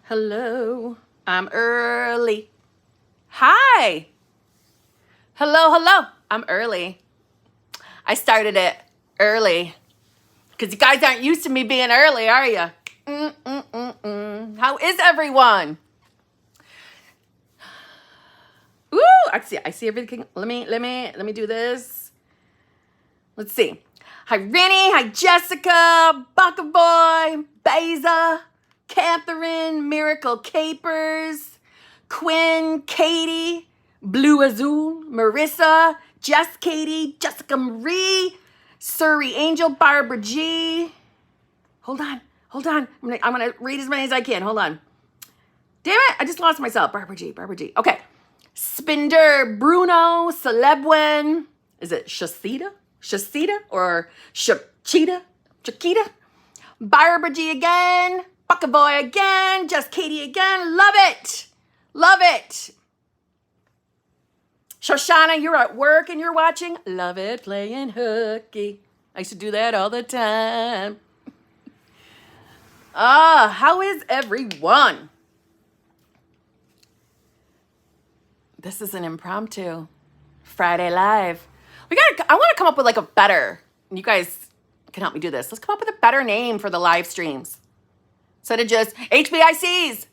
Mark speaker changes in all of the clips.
Speaker 1: Hello, I'm early. Hi. Hello. I'm early. I started it early because you guys aren't used to me being early, are you? How is everyone? Ooh, I see everything. Let me do this. Let's see. Hi, Rennie. Hi, Jessica. Bucka Boy. Beza. Catherine. Miracle Capers. Quinn. Katie. Blue Azul. Marissa. Jess Katie. Jessica Marie. Surrey Angel. Barbara G. Hold on. I'm gonna read as many as I can. Hold on. Damn it, I just lost myself. Barbara G. Okay. Spinder, Bruno, Celebwen. Is it Shasita or Chiquita? Barbara G again. Bucka Boy again. Just Katie again. Love it. Shoshana, you're at work and you're watching. Love it, playing hooky. I used to do that all the time. How is everyone? This is an impromptu Friday live. I want to come up with like a better, you guys can help me do this. Let's come up with a better name for the live streams. Instead of just HBICs,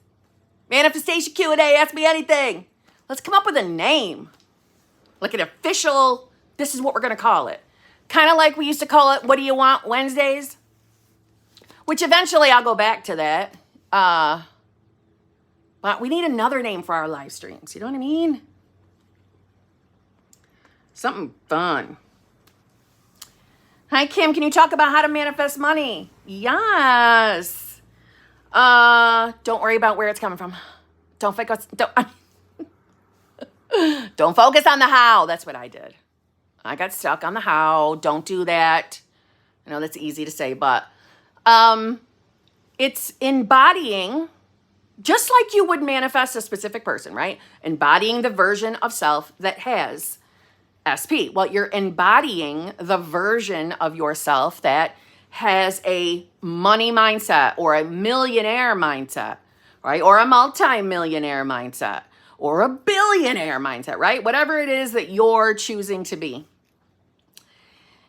Speaker 1: Manifestation Q&A, ask me anything. Let's come up with a name. Like an official, this is what we're going to call it. Kind of like we used to call it, What Do You Want Wednesdays? Which eventually I'll go back to that. But we need another name for our live streams. You know what I mean? Something fun. Hi, Kim. Can you talk about how to manifest money? Yes. Don't worry about where it's coming from. Don't focus on the how. That's what I did. I got stuck on the how. Don't do that. I know that's easy to say, but it's embodying, just like you would manifest a specific person, right? Embodying the version of self that has SP. Well, you're embodying the version of yourself that has a money mindset or a millionaire mindset, right? Or a multi-millionaire mindset or a billionaire mindset, right? Whatever it is that you're choosing to be.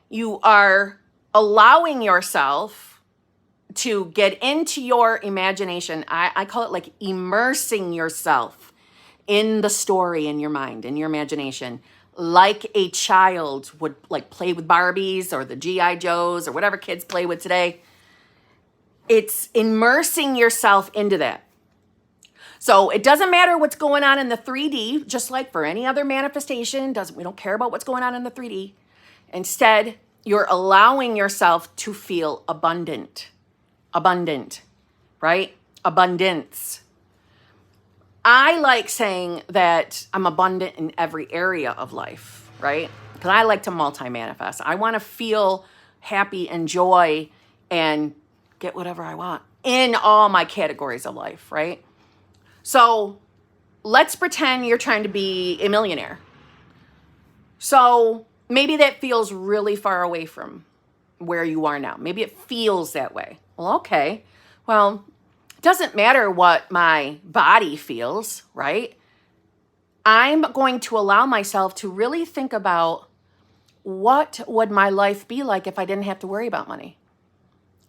Speaker 1: You are allowing yourself to get into your imagination. I call it like immersing yourself in the story in your mind, in your imagination, like a child would like play with Barbies or the G.I. Joes or whatever kids play with today. It's immersing yourself into that. So it doesn't matter what's going on in the 3D, just like for any other manifestation, we don't care about what's going on in the 3D. Instead, you're allowing yourself to feel abundant, right? Abundance. I like saying that I'm abundant in every area of life, right? Because I like to multi-manifest. I want to feel happy and joy and get whatever I want in all my categories of life, right? So let's pretend you're trying to be a millionaire. So maybe that feels really far away from where you are now. Maybe it feels that way. Well, okay. Well, it doesn't matter what my body feels, right? I'm going to allow myself to really think about what would my life be like if I didn't have to worry about money.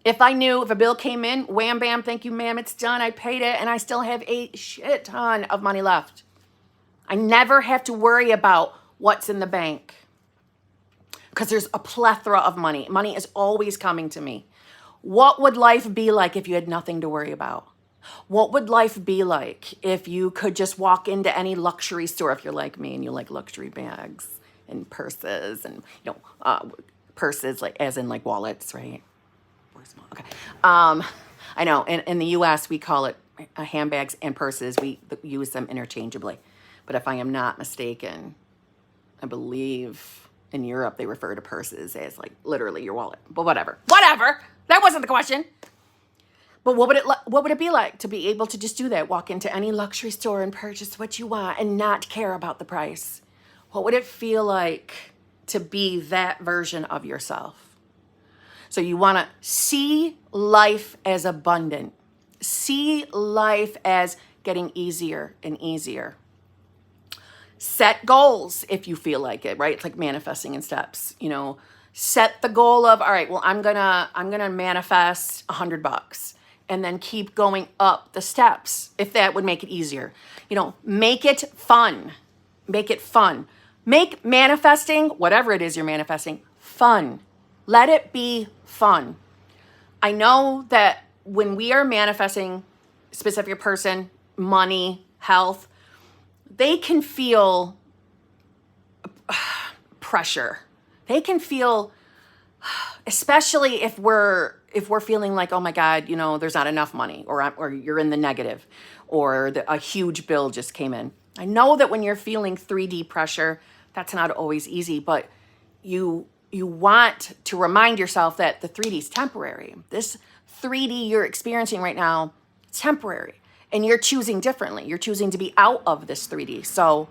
Speaker 1: If I knew if a bill came in, wham, bam, thank you, ma'am, it's done, I paid it, and I still have a shit ton of money left. I never have to worry about what's in the bank because there's a plethora of money. Money is always coming to me. What would life be like if you had nothing to worry about? What would life be like if you could just walk into any luxury store, if you're like me and you like luxury bags and purses and, purses like as in like wallets, right? Okay. I know in the US we call it handbags and purses. We use them interchangeably. But if I am not mistaken, I believe in Europe they refer to purses as like literally your wallet. But whatever. That wasn't the question. But what would it be like to be able to just do that? Walk into any luxury store and purchase what you want and not care about the price. What would it feel like to be that version of yourself? So you want to see life as abundant. See life as getting easier and easier. Set goals if you feel like it, right? It's like manifesting in steps. You know, set the goal of, all right, well, I'm gonna manifest $100, and then keep going up the steps if that would make it easier. You know, make it fun. Make it fun. Make manifesting, whatever it is you're manifesting, fun. Let it be fun. I know that when we are manifesting a specific person, money, health, they can feel pressure. They can feel, especially if we're feeling like, oh my God, you know, there's not enough money, or you're in the negative, or a huge bill just came in. I know that when you're feeling 3D pressure, that's not always easy, but you want to remind yourself that the 3D is temporary. This 3D you're experiencing right now, temporary. And you're choosing differently. You're choosing to be out of this 3D. So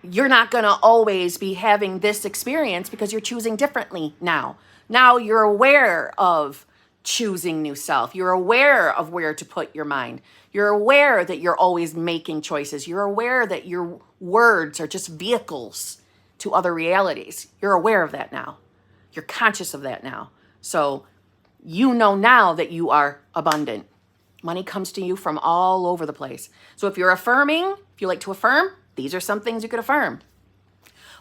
Speaker 1: you're not going to always be having this experience because you're choosing differently now. Now you're aware of choosing new self. You're aware of where to put your mind. You're aware that you're always making choices. You're aware that your words are just vehicles to other realities. You're aware of that now. You're conscious of that now. So you know now that you are abundant. Money comes to you from all over the place. So if you're affirming, if you like to affirm, these are some things you could affirm.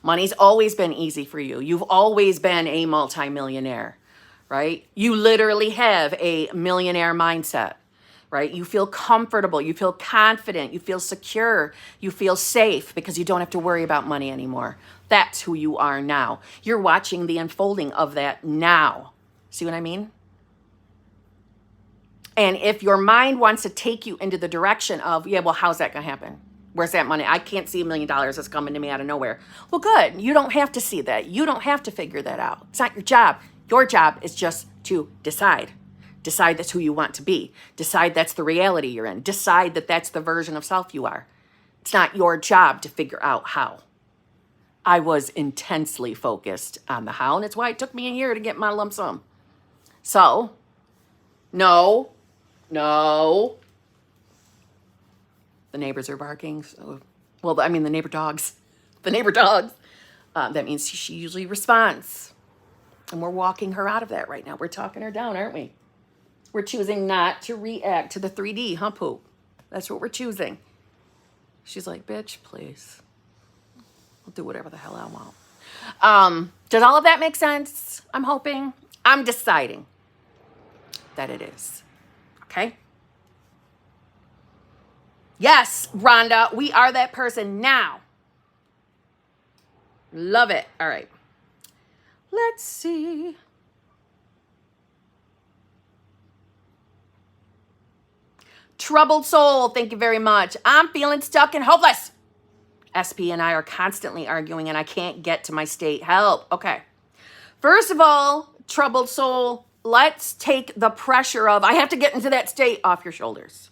Speaker 1: Money's always been easy for you. You've always been a multimillionaire, right? You literally have a millionaire mindset, right? You feel comfortable. You feel confident. You feel secure. You feel safe because you don't have to worry about money anymore. That's who you are now. You're watching the unfolding of that now. See what I mean? And if your mind wants to take you into the direction of, yeah, well, how's that going to happen? Where's that money? I can't see $1 million that's coming to me out of nowhere. Well, good. You don't have to see that. You don't have to figure that out. It's not your job. Your job is just to decide. Decide that's who you want to be. Decide that's the reality you're in. Decide that that's the version of self you are. It's not your job to figure out how. I was intensely focused on the how, and it's why it took me a year to get my lump sum. So, no. The neighbors are barking. So, well, I mean, the neighbor dogs. The neighbor dogs. That means she usually responds. And we're walking her out of that right now. We're talking her down, aren't we? We're choosing not to react to the 3D, huh, Poop? That's what we're choosing. She's like, bitch, please. I'll do whatever the hell I want. Does all of that make sense? I'm hoping. I'm deciding that it is. Okay? Yes, Rhonda, we are that person now. Love it. All right. Let's see. Troubled soul, thank you very much. I'm feeling stuck and hopeless. SP and I are constantly arguing and I can't get to my state. Help. Okay. First of all, troubled soul, let's take the pressure of, I have to get into that state off your shoulders.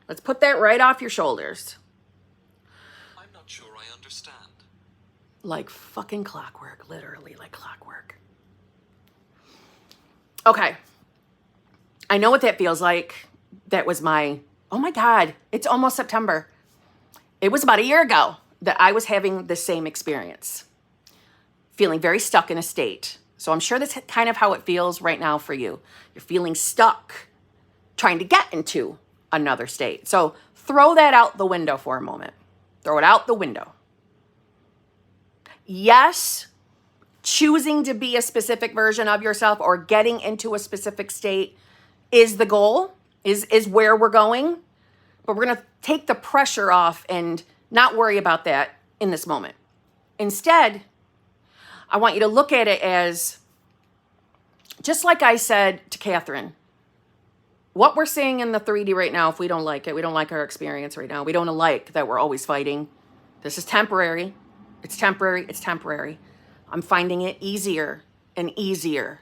Speaker 1: Let's put that right off your shoulders.
Speaker 2: I'm not sure I understand.
Speaker 1: Like fucking clockwork, literally like clockwork. Okay. I know what that feels like. That was oh my God, it's almost September. It was about a year ago that I was having the same experience. Feeling very stuck in a state. So I'm sure that's kind of how it feels right now for you. You're feeling stuck, trying to get into another state. So throw that out the window for a moment. Throw it out the window. Yes, choosing to be a specific version of yourself or getting into a specific state is the goal, is where we're going. But we're going to take the pressure off and not worry about that in this moment. Instead, I want you to look at it as, just like I said to Catherine, what we're seeing in the 3D right now, if we don't like it, we don't like our experience right now, we don't like that we're always fighting. This is temporary. It's temporary. It's temporary. I'm finding it easier and easier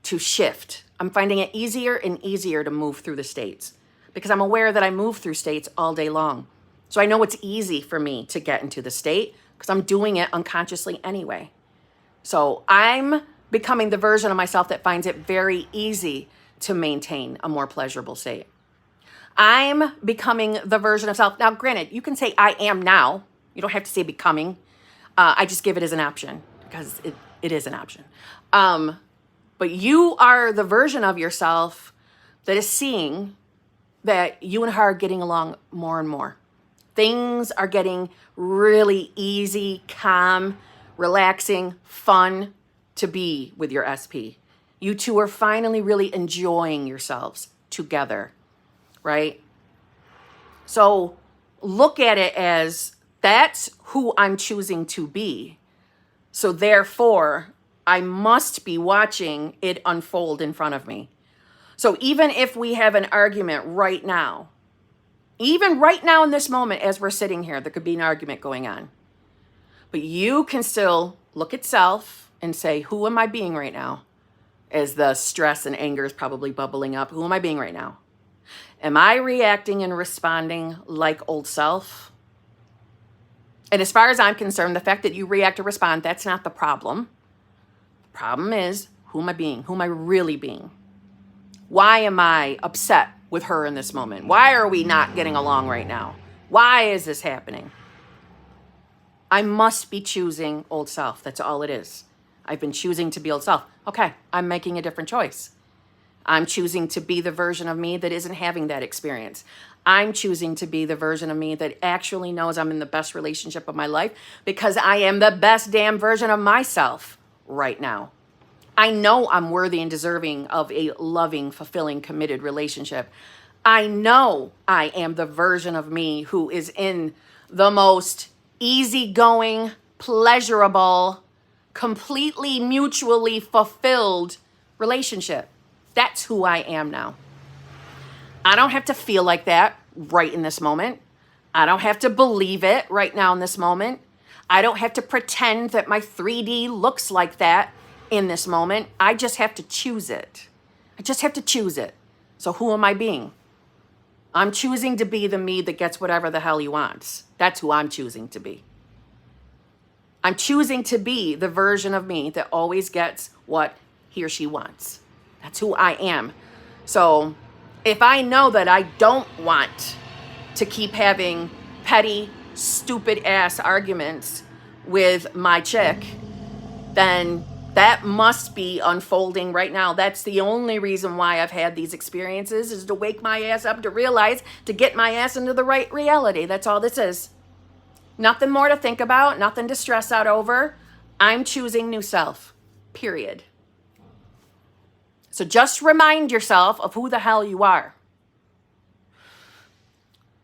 Speaker 1: to shift. I'm finding it easier and easier to move through the states because I'm aware that I move through states all day long. So I know it's easy for me to get into the state because I'm doing it unconsciously anyway. So I'm becoming the version of myself that finds it very easy to maintain a more pleasurable state. I'm becoming the version of self. Now, granted, you can say I am now. You don't have to say becoming. I just give it as an option because it is an option. But you are the version of yourself that is seeing that you and her are getting along more and more. Things are getting really easy, calm, relaxing, fun to be with your SP. You two are finally really enjoying yourselves together, right? So look at it as that's who I'm choosing to be. So therefore, I must be watching it unfold in front of me. So even if we have an argument right now, even right now in this moment as we're sitting here, there could be an argument going on. But you can still look at self and say, who am I being right now? As the stress and anger is probably bubbling up, who am I being right now? Am I reacting and responding like old self? And as far as I'm concerned, the fact that you react or respond, that's not the problem. The problem is, who am I being? Who am I really being? Why am I upset with her in this moment? Why are we not getting along right now? Why is this happening? I must be choosing old self. That's all it is. I've been choosing to be old self. Okay, I'm making a different choice. I'm choosing to be the version of me that isn't having that experience. I'm choosing to be the version of me that actually knows I'm in the best relationship of my life because I am the best damn version of myself right now. I know I'm worthy and deserving of a loving, fulfilling, committed relationship. I know I am the version of me who is in the most easygoing, pleasurable, completely mutually fulfilled relationship. That's who I am now. I don't have to feel like that right in this moment. I don't have to believe it right now in this moment. I don't have to pretend that my 3D looks like that in this moment. I just have to choose it. I just have to choose it. So who am I being? I'm choosing to be the me that gets whatever the hell he wants. That's who I'm choosing to be. I'm choosing to be the version of me that always gets what he or she wants. That's who I am. So if I know that I don't want to keep having petty, stupid ass arguments with my chick, then that must be unfolding right now. That's the only reason why I've had these experiences, is to wake my ass up, to realize, to get my ass into the right reality. That's all this is. Nothing more to think about, nothing to stress out over. I'm choosing new self, period. So just remind yourself of who the hell you are.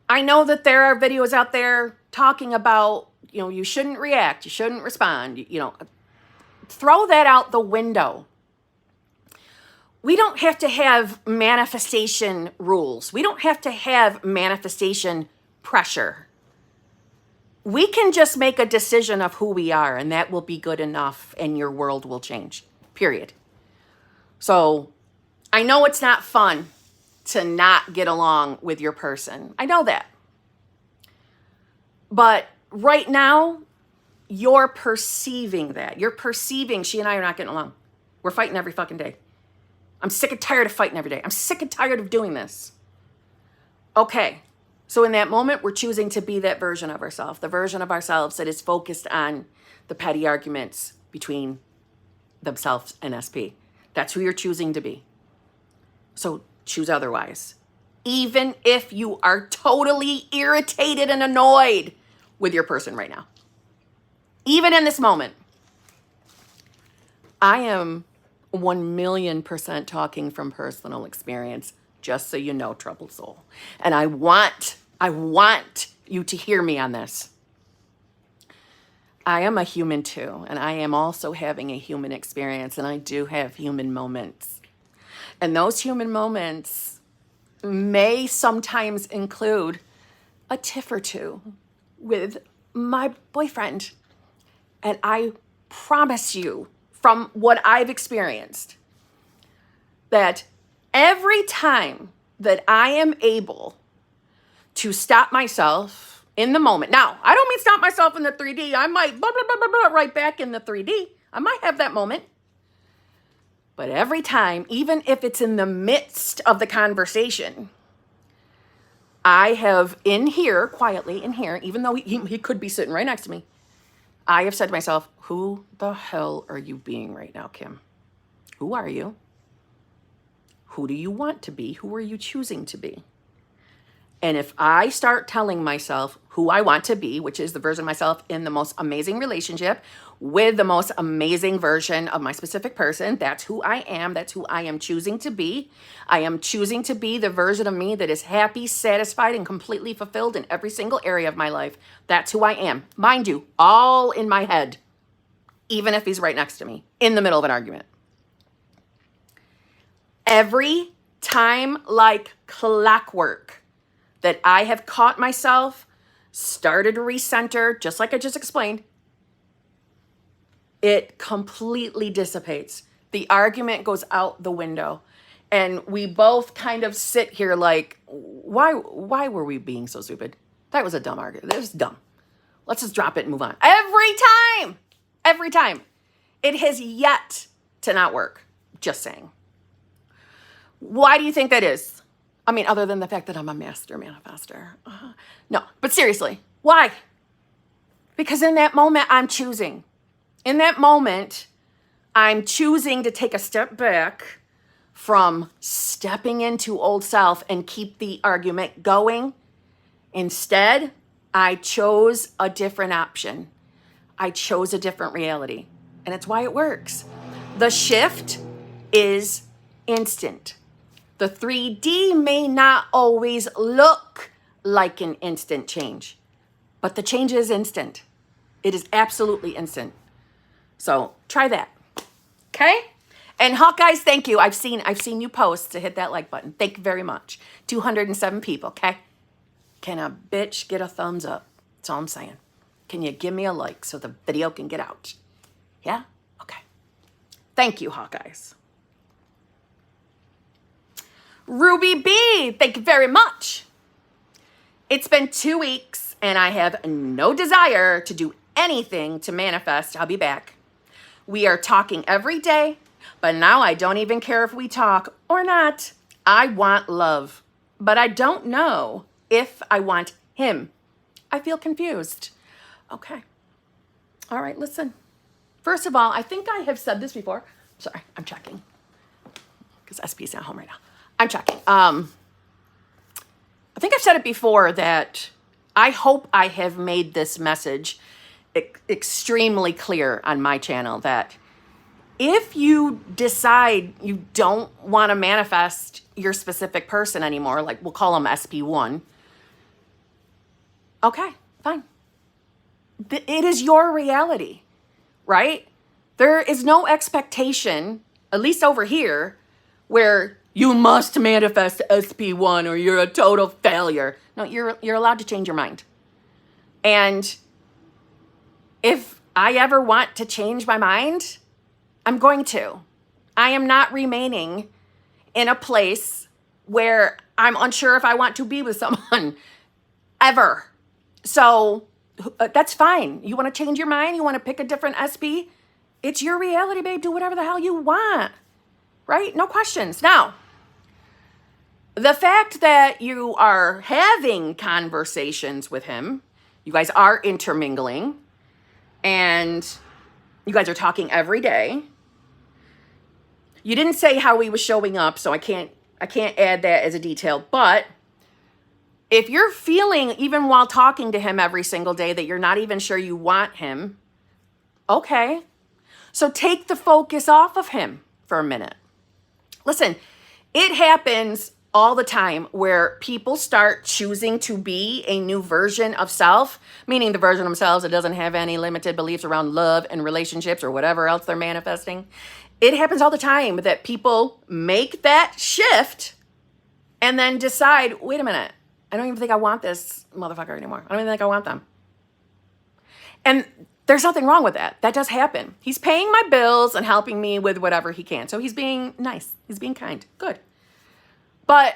Speaker 1: I know that there are videos out there talking about, you shouldn't react, you shouldn't respond, throw that out the window. We don't have to have manifestation rules. We don't have to have manifestation pressure. We can just make a decision of who we are, and that will be good enough, and your world will change, period. So I know it's not fun to not get along with your person. I know that. But right now, you're perceiving that. You're perceiving she and I are not getting along. We're fighting every fucking day. I'm sick and tired of fighting every day. I'm sick and tired of doing this. Okay. So in that moment, we're choosing to be that version of ourselves, the version of ourselves that is focused on the petty arguments between themselves and SP. That's who you're choosing to be. So choose otherwise. Even if you are totally irritated and annoyed with your person right now. Even in this moment. I am 1,000,000% talking from personal experience, just so you know, troubled soul. And I want you to hear me on this. I am a human too, and I am also having a human experience, and I do have human moments. And those human moments may sometimes include a tiff or two with my boyfriend. And I promise you, from what I've experienced, that every time that I am able to stop myself in the moment. Now, I don't mean stop myself in the 3D. I might blah, blah, blah, blah, blah, right back in the 3D. I might have that moment. But every time, even if it's in the midst of the conversation, I have in here, quietly in here, even though he could be sitting right next to me, I have said to myself, who the hell are you being right now, Kim? Who are you? Who do you want to be? Who are you choosing to be? And if I start telling myself who I want to be, which is the version of myself in the most amazing relationship with the most amazing version of my specific person, that's who I am. That's who I am choosing to be. I am choosing to be the version of me that is happy, satisfied, and completely fulfilled in every single area of my life. That's who I am. Mind you, all in my head, even if he's right next to me in the middle of an argument. Every time, like clockwork, that I have caught myself, started to recenter, just like I just explained, it completely dissipates. The argument goes out the window. And we both kind of sit here like, why were we being so stupid? That was a dumb argument. That was dumb. Let's just drop it and move on. Every time. It has yet to not work. Just saying. Why do you think that is? I mean, other than the fact that I'm a master manifester. No, but seriously, why? Because in that moment, I'm choosing. In that moment, I'm choosing to take a step back from stepping into old self and keep the argument going. Instead, I chose a different option. I chose a different reality. And it's why it works. The shift is instant. The 3D may not always look like an instant change, but the change is instant. It is absolutely instant. So try that. Okay? And Hawkeyes, thank you. I've seen you post to hit that like button. Thank you very much. 207 people, okay? Can a bitch get a thumbs up? That's all I'm saying. Can you give me a like so the video can get out? Yeah? Okay. Thank you, Hawkeyes. Ruby B, thank you very much. It's been 2 weeks and I have no desire to do anything to manifest. I'll be back. We are talking every day, but now I don't even care if we talk or not. I want love, but I don't know if I want him. I feel confused. Okay. All right, listen. First of all, I think I have said this before. Sorry, I'm checking because SP's not home right now. I'm checking. I think I've said it before that I hope I have made this message extremely clear on my channel that if you decide you don't want to manifest your specific person anymore, like we'll call them SP1, okay, fine. It is your reality, right? There is no expectation, at least over here, where you must manifest SP1 or you're a total failure. No, you're allowed to change your mind. And if I ever want to change my mind, I'm going to. I am not remaining in a place where I'm unsure if I want to be with someone ever. So that's fine. You want to change your mind? You want to pick a different SP? It's your reality, babe. Do whatever the hell you want. Right? No questions. Now, the fact that you are having conversations with him, you guys are intermingling, and you guys are talking every day. You didn't say how he was showing up, so I can't add that as a detail. But if you're feeling, even while talking to him every single day, that you're not even sure you want him, okay. So take the focus off of him for a minute. Listen, it happens all the time where people start choosing to be a new version of self, meaning the version of themselves that doesn't have any limited beliefs around love and relationships or whatever else they're manifesting. It happens all the time that people make that shift and then decide, wait a minute, I don't even think I want this motherfucker anymore. I don't even think I want them. And there's nothing wrong with that. That does happen. He's paying my bills and helping me with whatever he can. So he's being nice. He's being kind. Good. But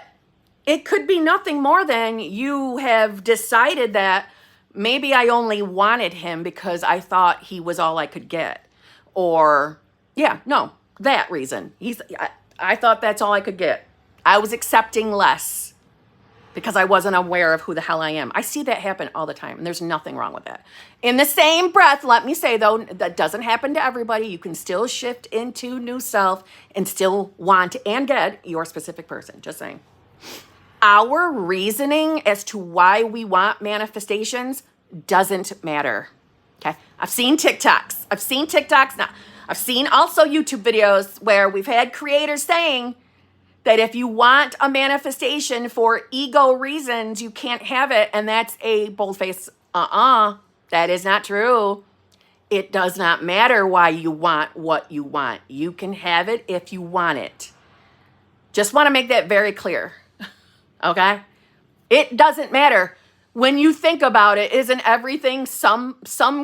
Speaker 1: it could be nothing more than you have decided that maybe I only wanted him because I thought he was all I could get. Or, yeah, no, that reason. I thought that's all I could get. I was accepting less. because I wasn't aware of who the hell I am. I see that happen all the time, and there's nothing wrong with that. In the same breath, let me say, though, that doesn't happen to everybody. You can still shift into new self and still want and get your specific person. Just saying. Our reasoning as to why we want manifestations doesn't matter. Okay? I've seen TikToks now. I've seen also YouTube videos where we've had creators saying that if you want a manifestation for ego reasons, you can't have it. And that's a bold-faced, that is not true. It does not matter why you want what you want. You can have it if you want it. Just want to make that very clear. Okay? It doesn't matter. When you think about it, isn't everything some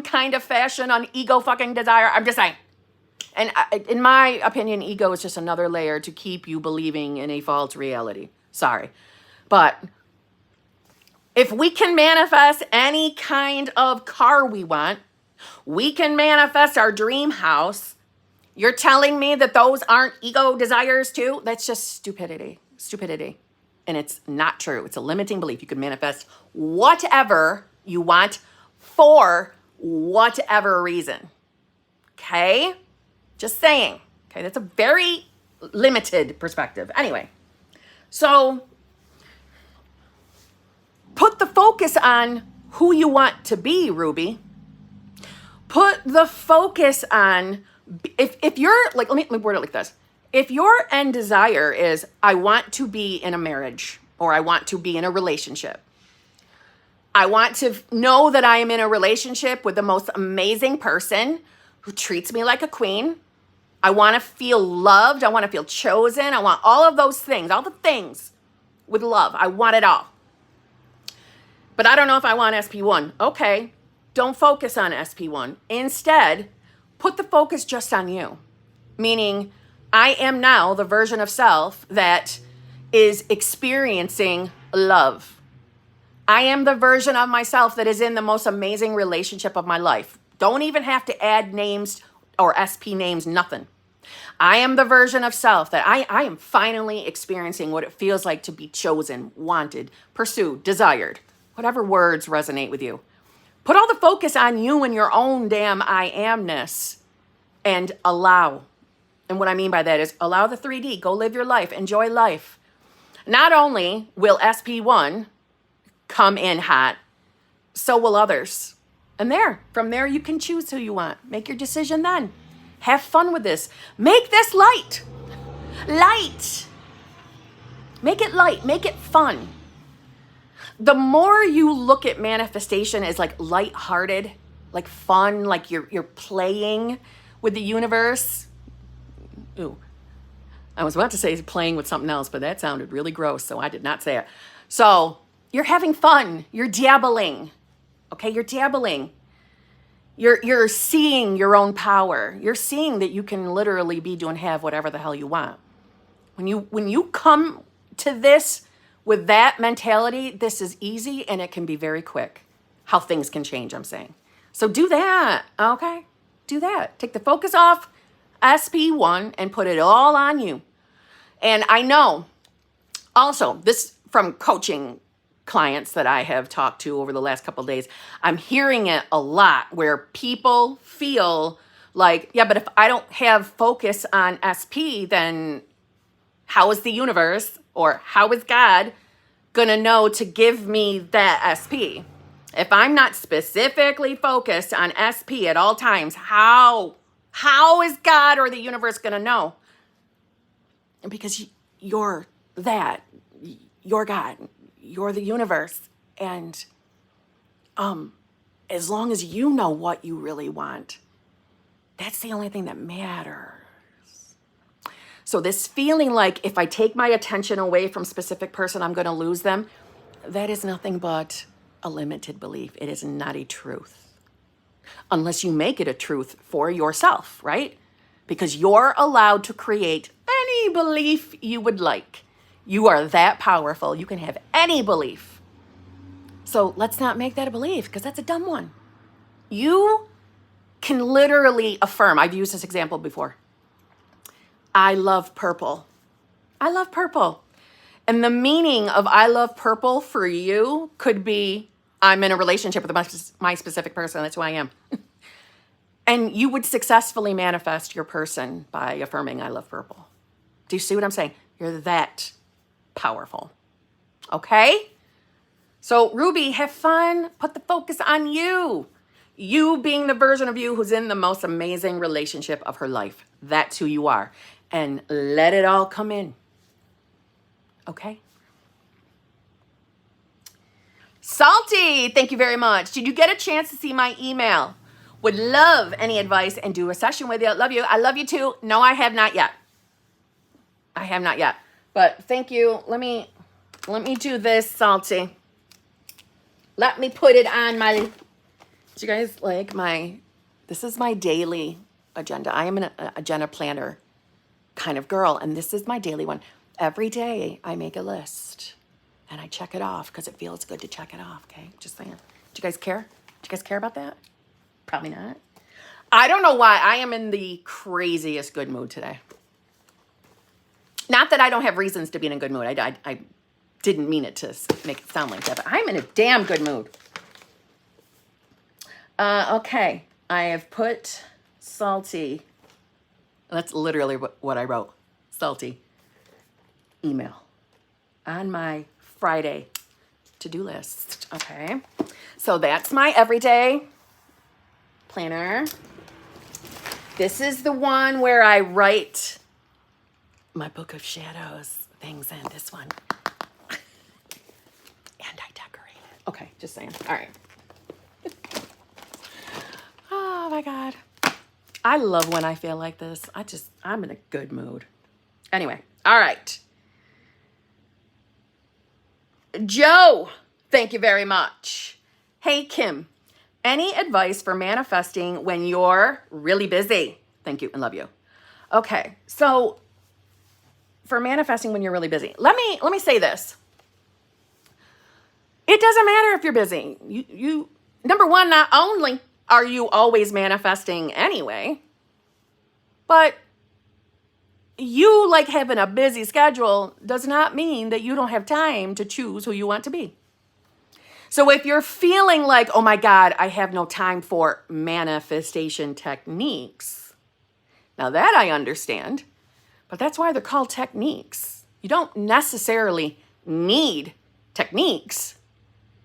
Speaker 1: kind of fashion on ego fucking desire? I'm just saying. And in my opinion, ego is just another layer to keep you believing in a false reality. Sorry. But if we can manifest any kind of car we want, we can manifest our dream house. You're telling me that those aren't ego desires too? That's just stupidity. Stupidity. And it's not true. It's a limiting belief. You can manifest whatever you want for whatever reason. Okay? Just saying. Okay, that's a very limited perspective. Anyway, so put the focus on who you want to be, Ruby. Put the focus on, if you're, like, let me word it like this. If your end desire is, I want to be in a marriage, or I want to be in a relationship, I want to know that I am in a relationship with the most amazing person who treats me like a queen. I want to feel loved. I want to feel chosen. I want all of those things, all the things with love. I want it all. But I don't know if I want SP1. Okay, don't focus on SP1. Instead, put the focus just on you. Meaning, I am now the version of self that is experiencing love. I am the version of myself that is in the most amazing relationship of my life. Don't even have to add names or SP names, nothing. I am the version of self that I am finally experiencing what it feels like to be chosen, wanted, pursued, desired, whatever words resonate with you. Put all the focus on you and your own damn I amness and allow. And what I mean by that is allow the 3D, go live your life, enjoy life. Not only will SP1 come in hot, so will others. And from there, you can choose who you want. Make your decision then. Have fun with this. Make this light. Light. Make it light. Make it fun. The more you look at manifestation as like lighthearted, like fun, like you're playing with the universe. Ooh, I was about to say playing with something else, but that sounded really gross, so I did not say it. So you're having fun. You're dabbling. Okay, you're dabbling. You're seeing your own power. You're seeing that you can literally be, do, and have whatever the hell you want. When you come to this with that mentality, this is easy and it can be very quick. How things can change, I'm saying. So do that, okay? Do that. Take the focus off SP1 and put it all on you. And I know also this from coaching clients that I have talked to over the last couple of days, I'm hearing it a lot where people feel like, yeah, but if I don't have focus on SP, then how is the universe or how is God gonna know to give me that SP? If I'm not specifically focused on SP at all times, how is God or the universe gonna know? Because you're that, you're God. You're the universe. And as long as you know what you really want, that's the only thing that matters. So this feeling like if I take my attention away from a specific person, I'm going to lose them, that is nothing but a limited belief. It is not a truth. Unless you make it a truth for yourself, right? Because you're allowed to create any belief you would like. You are that powerful. You can have any belief. So let's not make that a belief because that's a dumb one. You can literally affirm. I've used this example before. I love purple. I love purple. And the meaning of I love purple for you could be I'm in a relationship with my specific person. That's who I am. And you would successfully manifest your person by affirming I love purple. Do you see what I'm saying? You're that powerful. Okay? So Ruby, have fun. Put the focus on you. You being the version of you who's in the most amazing relationship of her life. That's who you are. And let it all come in. Okay? Salty, thank you very much. Did you get a chance to see my email? Would love any advice and do a session with you. Love you. I love you too. No, I have not yet. I have not yet. But thank you. Let me do this, Salty. Let me put it on my, do you guys like this is my daily agenda. I am an agenda planner kind of girl, and this is my daily one. Every day I make a list and I check it off because it feels good to check it off, okay? Just saying. Do you guys care? Do you guys care about that? Probably not. I don't know why I am in the craziest good mood today. Not that I don't have reasons to be in a good mood. I didn't mean it to make it sound like that, but I'm in a damn good mood. Okay, I have put Salty. That's literally what I wrote. Salty. Email on my Friday to-do list. Okay, so that's my everyday planner. This is the one where I write my book of shadows things in. This one. And I decorate it. Okay, just saying. All right. Oh my God. I love when I feel like this. I'm in a good mood. Anyway, all right. Joe, thank you very much. Hey, Kim, any advice for manifesting when you're really busy? Thank you and love you. Okay, so for manifesting when you're really busy, let me say this. It doesn't matter if you're busy. You number one, not only are you always manifesting anyway, but you like having a busy schedule does not mean that you don't have time to choose who you want to be. So if you're feeling like, oh my God, I have no time for manifestation techniques, now that I understand, but that's why they're called techniques. You don't necessarily need techniques.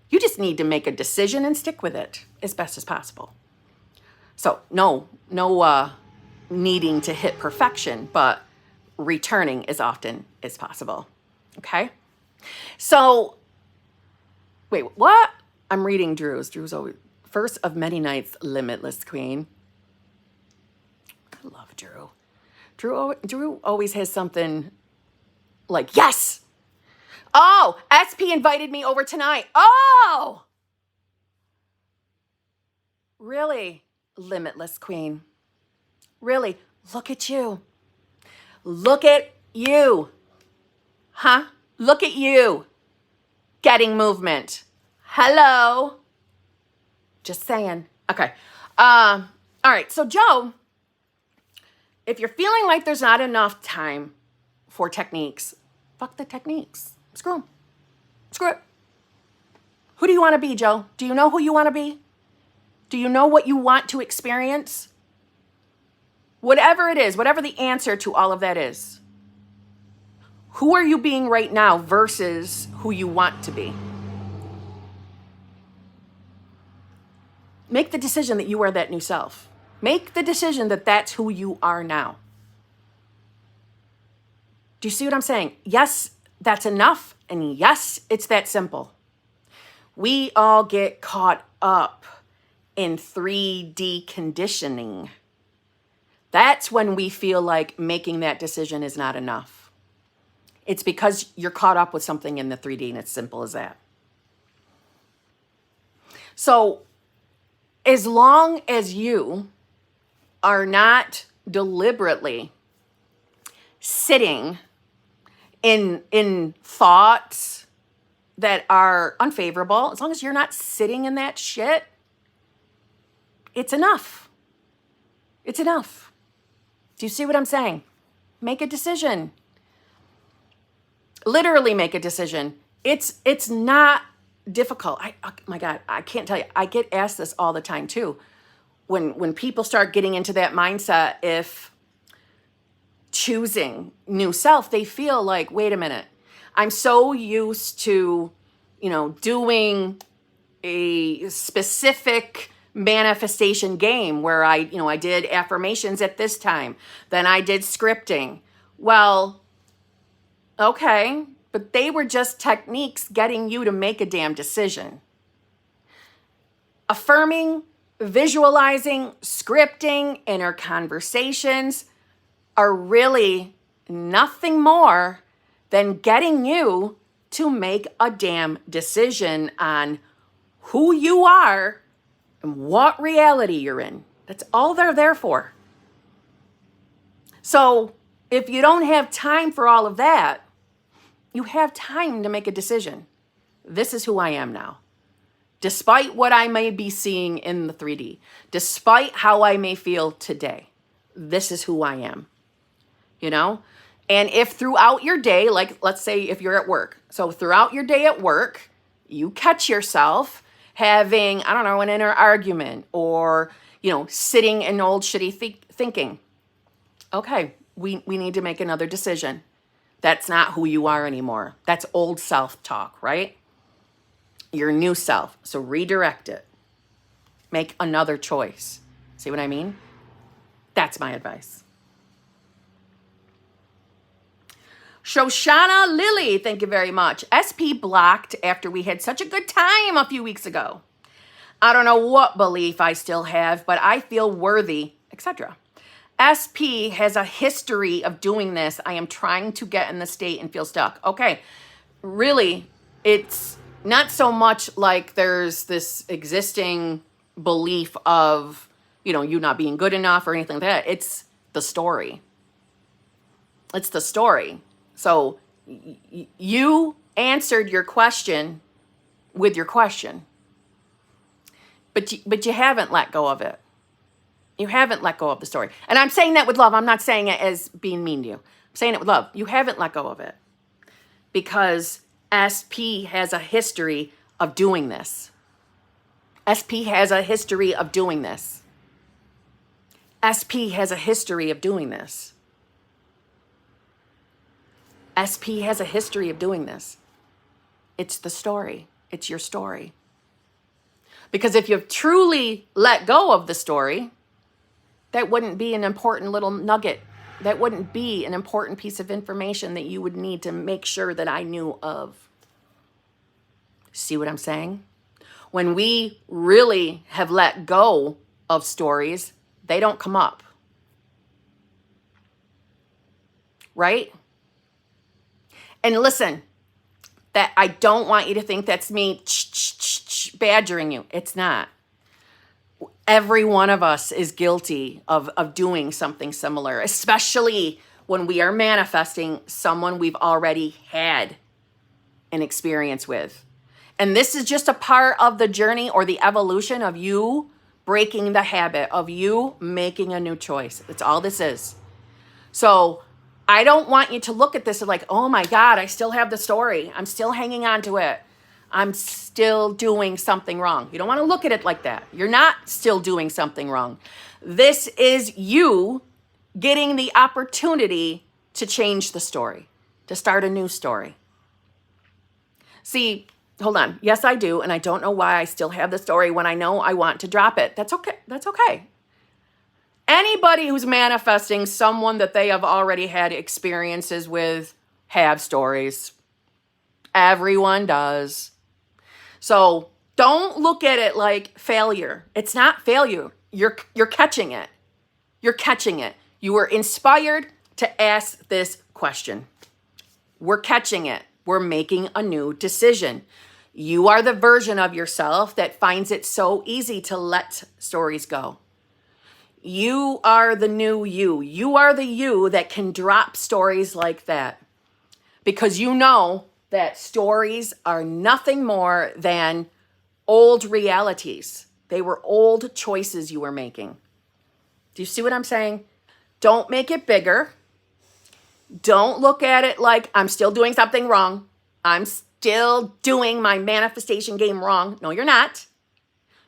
Speaker 1: You just need to make a decision and stick with it as best as possible. So no needing to hit perfection, but returning as often as possible. Okay? So, wait, what? I'm reading Drew's. Drew's always, first of many nights, limitless queen. I love Drew. Drew always has something like, yes! Oh, SP invited me over tonight. Oh! Really? Limitless queen. Really? Look at you. Look at you. Huh? Look at you. Getting movement. Hello. Just saying. Okay. All right. So, Joe, if you're feeling like there's not enough time for techniques, fuck the techniques. Screw them. Screw it. Who do you want to be, Joe? Do you know who you want to be? Do you know what you want to experience? Whatever it is, whatever the answer to all of that is, who are you being right now versus who you want to be? Make the decision that you are that new self. Make the decision that that's who you are now. Do you see what I'm saying? Yes, that's enough. And yes, it's that simple. We all get caught up in 3D conditioning. That's when we feel like making that decision is not enough. It's because you're caught up with something in the 3D, and it's simple as that. So as long as you are not deliberately sitting in thoughts that are unfavorable, as long as you're not sitting in that shit, it's enough. It's enough. Do you see what I'm saying? Make a decision. Literally make a decision. It's not difficult. Oh my God, I can't tell you. I get asked this all the time too. When people start getting into that mindset, if choosing new self, they feel like, wait a minute, I'm so used to, doing a specific manifestation game where I did affirmations at this time, then I did scripting. Well, okay, but they were just techniques getting you to make a damn decision. Affirming, visualizing, scripting, inner conversations are really nothing more than getting you to make a damn decision on who you are and what reality you're in. That's all they're there for. So if you don't have time for all of that, you have time to make a decision. This is who I am now. Despite what I may be seeing in the 3D, despite how I may feel today, this is who I am. And if throughout your day, like let's say if you're at work, so throughout your day at work, you catch yourself having, I don't know, an inner argument or, sitting in old shitty thinking. Okay, we need to make another decision. That's not who you are anymore. That's old self-talk, right? Your new self. So redirect it. Make another choice. See what I mean? That's my advice. Shoshana Lily, thank you very much. SP blocked after we had such a good time a few weeks ago. I don't know what belief I still have, but I feel worthy, etc. SP has a history of doing this. I am trying to get in the state and feel stuck. Okay, really, it's not so much like there's this existing belief of, you not being good enough or anything like that. It's the story. It's the story. So you answered your question with your question, but you haven't let go of it. You haven't let go of the story. And I'm saying that with love. I'm not saying it as being mean to you. I'm saying it with love. You haven't let go of it because SP has a history of doing this. SP has a history of doing this. SP has a history of doing this. SP has a history of doing this. It's the story. It's your story. Because if you've truly let go of the story, that wouldn't be an important little nugget. That wouldn't be an important piece of information that you would need to make sure that I knew of. See what I'm saying? When we really have let go of stories, they don't come up. Right? And listen, that I don't want you to think that's me badgering you. It's not. Every one of us is guilty of doing something similar, especially when we are manifesting someone we've already had an experience with. And this is just a part of the journey or the evolution of you breaking the habit, of you making a new choice. That's all this is. So I don't want you to look at this like, oh my God, I still have the story. I'm still hanging on to it. I'm still doing something wrong. You don't want to look at it like that. You're not still doing something wrong. This is you getting the opportunity to change the story, to start a new story. See, hold on. Yes, I do. And I don't know why I still have the story when I know I want to drop it. That's okay. That's okay. Anybody who's manifesting someone that they have already had experiences with have stories. Everyone does. So don't look at it like failure. It's not failure. You're catching it. You're catching it. You were inspired to ask this question. We're catching it. We're making a new decision. You are the version of yourself that finds it so easy to let stories go. You are the new you. You are the you that can drop stories like that because you know that stories are nothing more than old realities. They were old choices you were making. Do you see what I'm saying? Don't make it bigger. Don't look at it like I'm still doing something wrong. I'm still doing my manifestation game wrong. No, you're not.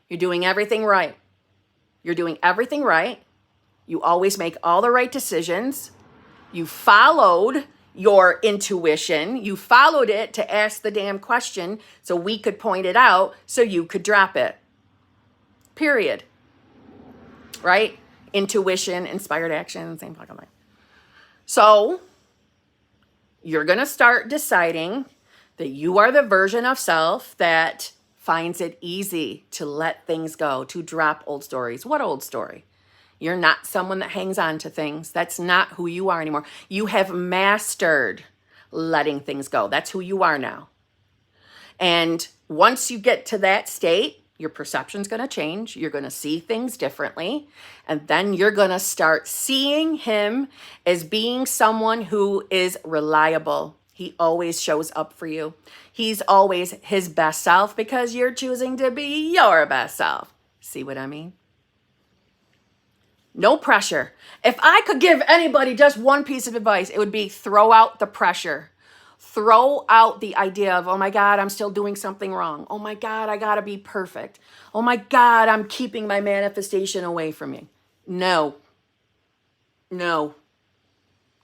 Speaker 1: You're doing everything right. You're doing everything right. You always make all the right decisions. You followed your intuition. You followed it to ask the damn question so we could point it out so you could drop it. Period. Right? Intuition, inspired action, same fucking thing. So you're going to start deciding that you are the version of self that finds it easy to let things go, to drop old stories. What old story? You're not someone that hangs on to things. That's not who you are anymore. You have mastered letting things go. That's who you are now. And once you get to that state, your perception's going to change. You're going to see things differently. And then you're going to start seeing him as being someone who is reliable. He always shows up for you. He's always his best self because you're choosing to be your best self. See what I mean? No pressure. If I could give anybody just one piece of advice, it would be throw out the pressure. Throw out the idea of, oh my God, I'm still doing something wrong. Oh my God, I gotta be perfect. Oh my God, I'm keeping my manifestation away from you. No.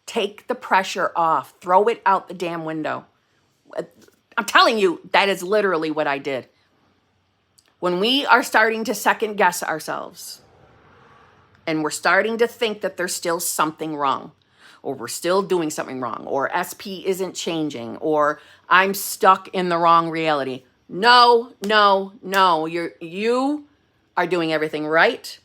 Speaker 1: Take the pressure off. Throw it out the damn window. I'm telling you, that is literally what I did. When we are starting to second guess ourselves and we're starting to think that there's still something wrong, or we're still doing something wrong, or SP isn't changing, or I'm stuck in the wrong reality. No. You are doing everything right.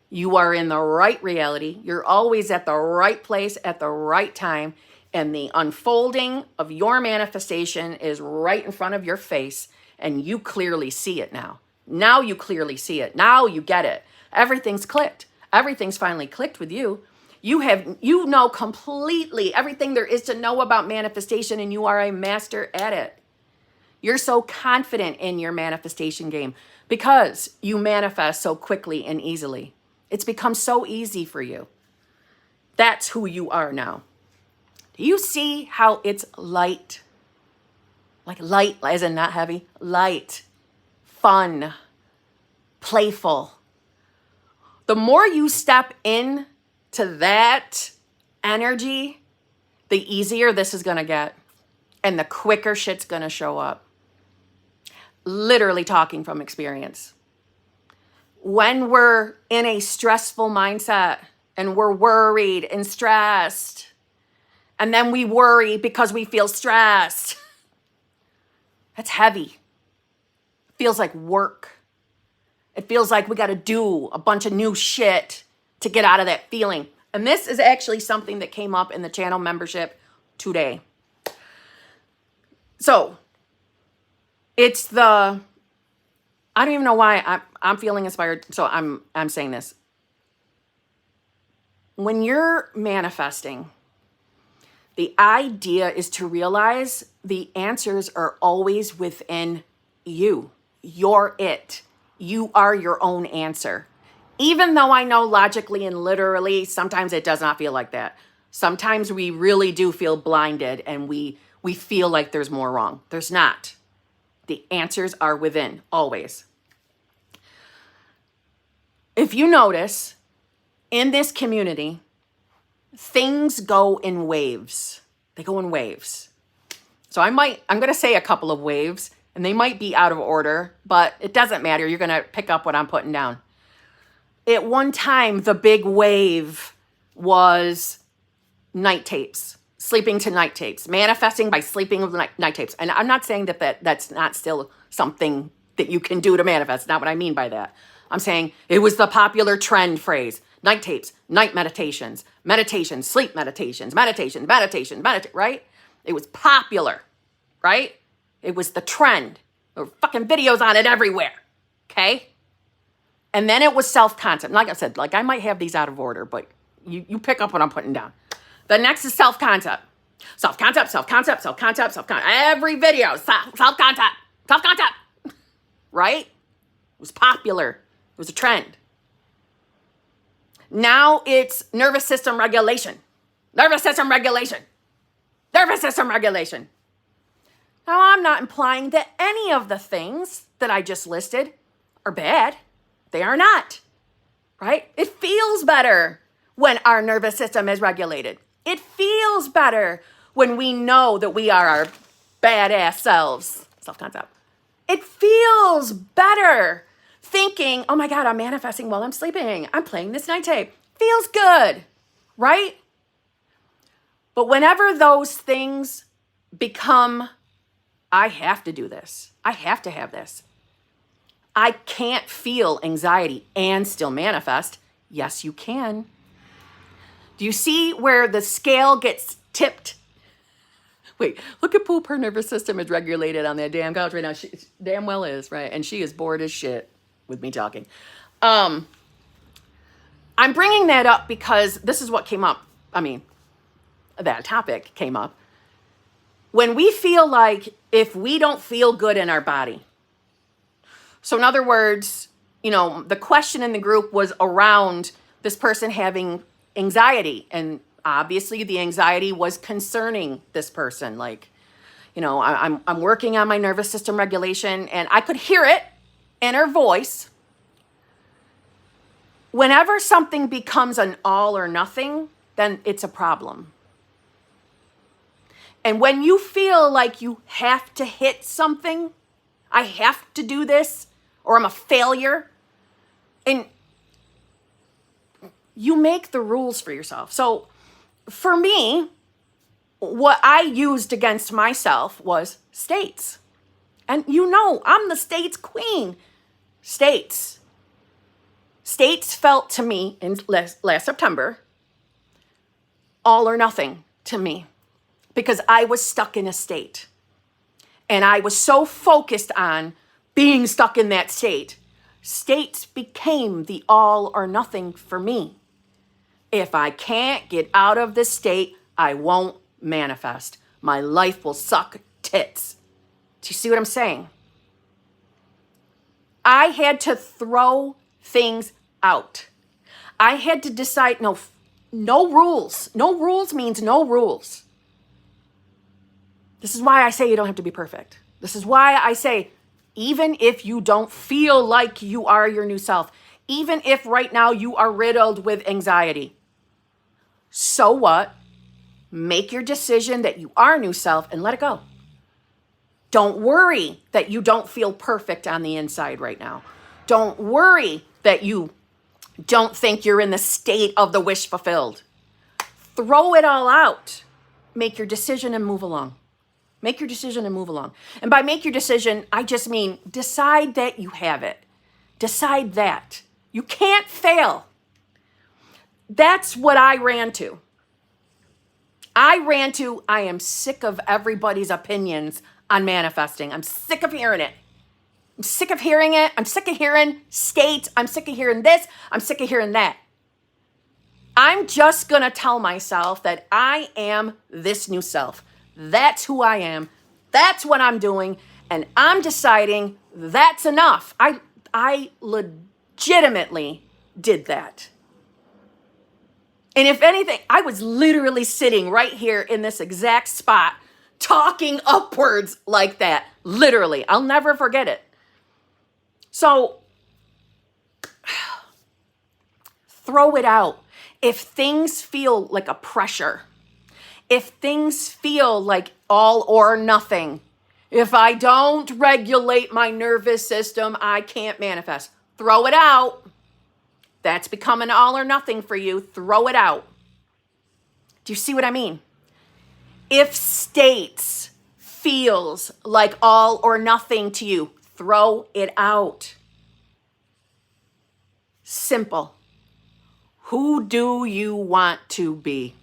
Speaker 1: You are in the right reality. You're always at the right place at the right time. And the unfolding of your manifestation is right in front of your face. And you clearly see it now. Now you clearly see it. Now you get it. Everything's clicked. Everything's finally clicked with you. You know completely everything there is to know about manifestation, and you are a master at it. You're so confident in your manifestation game because you manifest so quickly and easily. It's become so easy for you. That's who you are now. Do you see how it's light? Like light, as in not heavy. Light, fun, playful. The more you step in to that energy, the easier this is going to get. And the quicker shit's going to show up. Literally talking from experience. When we're in a stressful mindset and we're worried and stressed, and then we worry because we feel stressed, that's heavy. It feels like work. It feels like we got to do a bunch of new shit to get out of that feeling. And this is actually something that came up in the channel membership today. So it's I don't even know why I'm feeling inspired. So I'm saying this. When you're manifesting, the idea is to realize the answers are always within you. You're it. You are your own answer. Even though I know logically and literally, sometimes it does not feel like that. Sometimes we really do feel blinded and we feel like there's more wrong. There's not. The answers are within, always. If you notice, in this community, things go in waves. They go in waves. So I'm going to say a couple of waves, and they might be out of order, but it doesn't matter. You're going to pick up what I'm putting down. At one time, the big wave was night tapes, sleeping to night tapes, manifesting by sleeping with night tapes. And I'm not saying that's not still something that you can do to manifest. Not what I mean by that. I'm saying it was the popular trend phrase. Night tapes, night meditations, sleep meditations, right? It was popular, right? It was the trend. There were fucking videos on it everywhere, okay? And then it was self-concept. Like I said, like I might have these out of order, but you pick up what I'm putting down. The next is self-concept. Self-concept. Every video, self-concept, right? It was popular. It was a trend. Now it's nervous system regulation. nervous system regulation. Now, I'm not implying that any of the things that I just listed are bad. They are not, right? It feels better when our nervous system is regulated. It feels better when we know that we are our badass selves, self-concept. It feels better thinking, oh my God, I'm manifesting while I'm sleeping. I'm playing this night tape. Feels good, right? But whenever those things become, I have to do this. I have to have this. I can't feel anxiety and still manifest. Yes, you can. Do you see where the scale gets tipped? Wait, look at Poop. Her nervous system is regulated on that damn couch right now. She damn well is, right? And she is bored as shit with me talking. I'm bringing that up because this is what came up. I mean, that topic came up. When we feel like if we don't feel good in our body. So in other words, you know, the question in the group was around this person having anxiety, and obviously the anxiety was concerning this person. Like, you know, I'm working on my nervous system regulation, and I could hear it in her voice. Whenever something becomes an all or nothing, then it's a problem. And when you feel like you have to hit something, I have to do this, or I'm a failure, and you make the rules for yourself. So for me, what I used against myself was states. And you know, I'm the states queen. States. States felt to me in last September all or nothing to me because I was stuck in a state. And I was so focused on being stuck in that state. States became the all or nothing for me. If I can't get out of this state, I won't manifest. My life will suck tits. Do you see what I'm saying? I had to throw things out. I had to decide, no rules. No rules means no rules. This is why I say you don't have to be perfect. This is why I say, even if you don't feel like you are your new self, even if right now you are riddled with anxiety, so what? Make your decision that you are new self and let it go. Don't worry that you don't feel perfect on the inside right now. Don't worry that you don't think you're in the state of the wish fulfilled. Throw it all out. Make your decision and move along. Make your decision and move along. And by make your decision, I just mean decide that you have it. Decide that. You can't fail. That's what I ran to. I am sick of everybody's opinions on manifesting. I'm sick of hearing it. I'm sick of hearing it. I'm sick of hearing states. I'm sick of hearing this. I'm sick of hearing that. I'm just going to tell myself that I am this new self. That's who I am. That's what I'm doing. And I'm deciding that's enough. I legitimately did that. And if anything, I was literally sitting right here in this exact spot, talking upwards like that. Literally. I'll never forget it. So, throw it out. If things feel like a pressure, if things feel like all or nothing, if I don't regulate my nervous system, I can't manifest. Throw it out. That's becoming all or nothing for you. Throw it out. Do you see what I mean? If states feels like all or nothing to you, throw it out. Simple. Who do you want to be?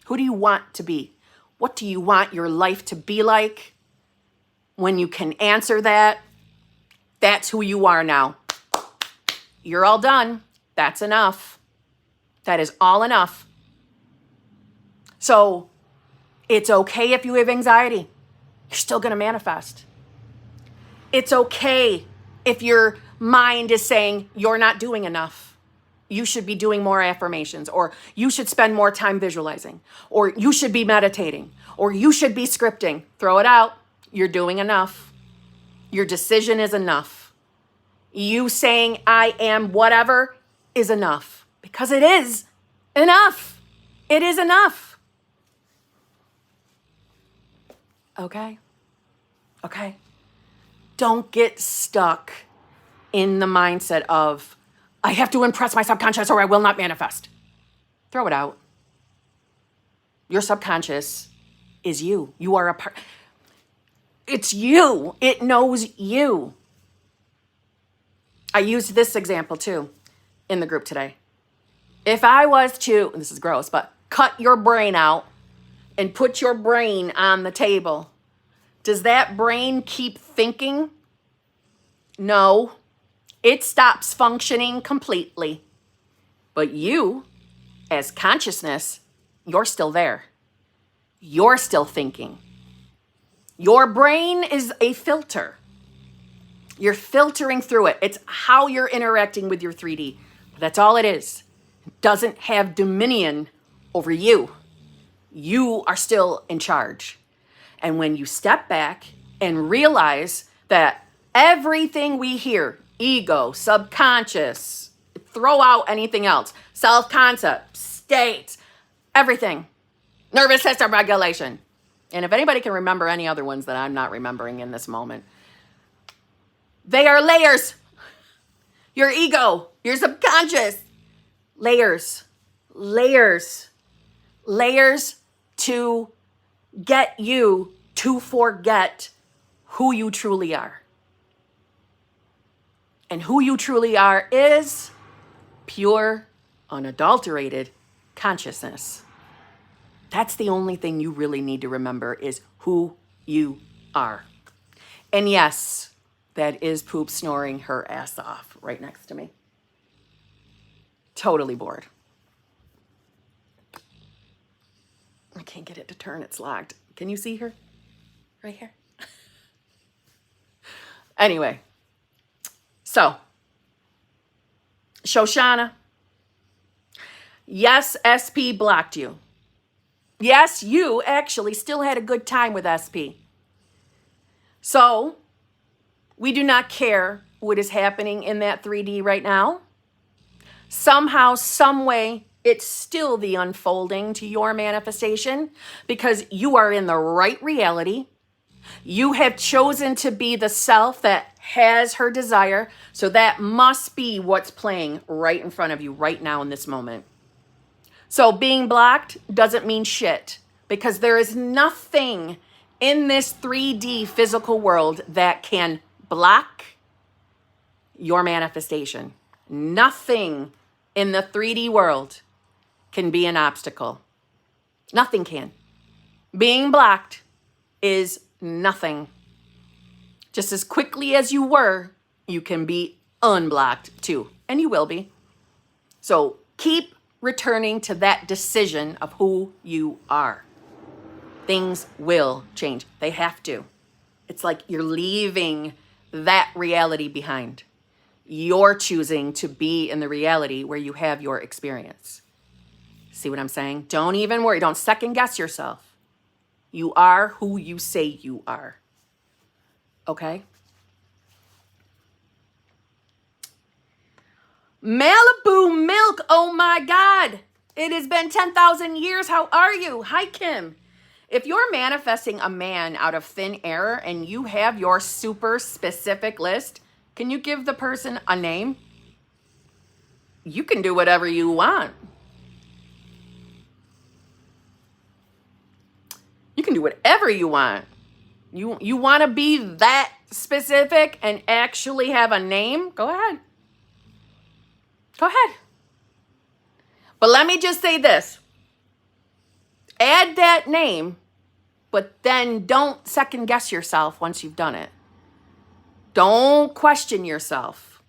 Speaker 1: Who do you want to be? What do you want your life to be like? When you can answer that, that's who you are now. You're all done. That's enough. That is all enough. So it's okay if you have anxiety. You're still going to manifest. It's okay if your mind is saying you're not doing enough. you should be doing more affirmations, or you should spend more time visualizing, or you should be meditating, or you should be scripting. Throw it out. You're doing enough. Your decision is enough. You saying I am whatever is enough, because it is enough. It is enough. Okay? Okay? Don't get stuck in the mindset of, I have to impress my subconscious or I will not manifest. Throw it out. Your subconscious is you. You are a part. It's you. It knows you. I used this example too in the group today. If I was to, this is gross, but cut your brain out and put your brain on the table, does that brain keep thinking? No. It stops functioning completely. But you, as consciousness, you're still there. You're still thinking. Your brain is a filter. You're filtering through it. It's how you're interacting with your 3D. That's all it is. It doesn't have dominion over you. You are still in charge. And when you step back and realize that everything we hear, ego, subconscious, throw out anything else, self-concept, states, everything, nervous system regulation. And if anybody can remember any other ones that I'm not remembering in this moment, they are layers. Your ego, your subconscious, layers to get you to forget who you truly are. And who you truly are is pure, unadulterated consciousness. That's the only thing you really need to remember, is who you are. And yes, that is Poop snoring her ass off right next to me. Totally bored. I can't get it to turn. It's locked. Can you see her? Right here. Anyway. So, Shoshana. Yes, SP blocked you. Yes, you actually still had a good time with SP. So, we do not care what is happening in that 3D right now. Somehow, some way, it's still the unfolding to your manifestation, because you are in the right reality. You have chosen to be the self that has her desire. So that must be what's playing right in front of you right now in this moment. So being blocked doesn't mean shit, because there is nothing in this 3D physical world that can block your manifestation. Nothing in the 3D world can be an obstacle. Nothing can. Being blocked is nothing. Just as quickly as you were, you can be unblocked too, and you will be. So keep returning to that decision of who you are. Things will change. They have to. It's like you're leaving that reality behind. You're choosing to be in the reality where you have your experience. See what I'm saying? Don't even worry. Don't second guess yourself. You are who you say you are. Okay? Malibu Milk. Oh my God. It has been 10,000 years. How are you? Hi, Kim. If you're manifesting a man out of thin air and you have your super specific list, can you give the person a name? You can do whatever you want. You can do whatever you want. You want to be that specific and actually have a name? Go ahead. Go ahead. But let me just say this. Add that name, but then don't second guess yourself once you've done it. Don't question yourself.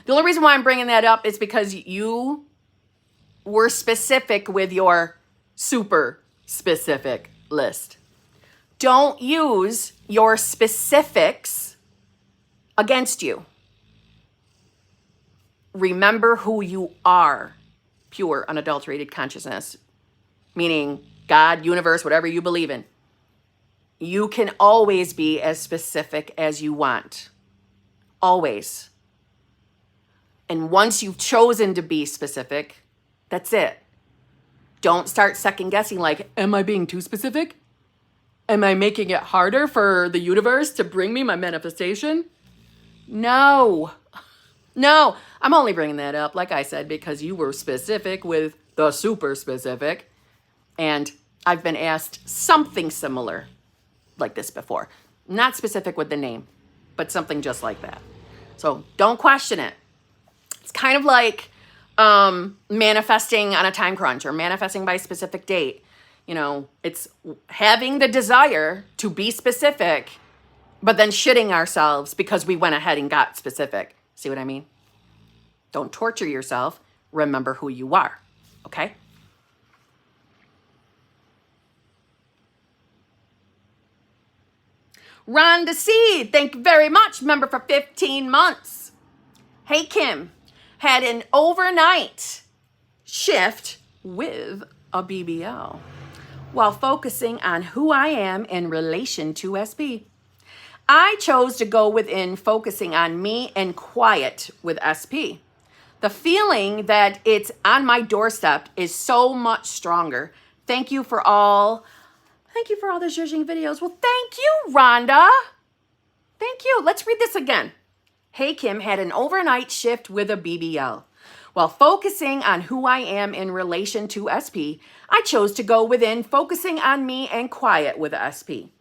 Speaker 1: The only reason why I'm bringing that up is because you were specific with your super specific list. Don't use your specifics against you. remember who you are. Pure, unadulterated consciousness, meaning God, universe, whatever you believe in. You can always be as specific as you want. Always. And once you've chosen to be specific, that's it. Don't start second guessing like, am I being too specific? Am I making it harder for the universe to bring me my manifestation? No. No, I'm only bringing that up, like I said, because you were specific with the super specific. And I've been asked something similar like this before. Not specific with the name, but something just like that. So don't question it. It's kind of like manifesting on a time crunch or manifesting by a specific date. You know, it's having the desire to be specific, but then shitting ourselves because we went ahead and got specific. See what I mean? Don't torture yourself. Remember who you are. Okay? Rhonda C, thank you very much. Member for 15 months. Hey, Kim, had an overnight shift with a BBL while focusing on who I am in relation to SP. I chose to go within focusing on me and quiet with SP. The feeling that it's on my doorstep is so much stronger. Thank you for all the judging videos. Well, thank you, Rhonda. Thank you. Let's read this again. Hey, Kim, had an overnight shift with a BBL. While focusing on who I am in relation to SP, I chose to go within focusing on me and quiet with SP.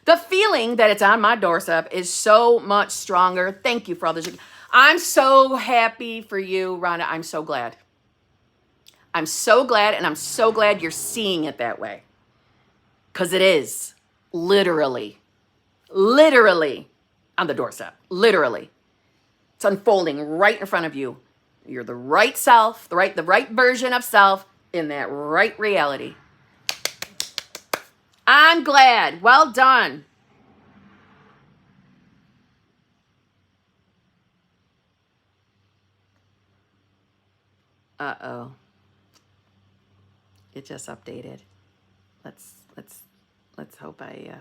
Speaker 1: The feeling that it's on my doorstep is so much stronger. Thank you for all this. I'm so happy for you, Rhonda. I'm so glad. I'm so glad, and I'm so glad you're seeing it that way. Because it is literally on the doorstep. Literally. It's unfolding right in front of you. You're the right self, the right version of self in that right reality. I'm glad. Well done. Uh-oh. It just updated. Let's hope I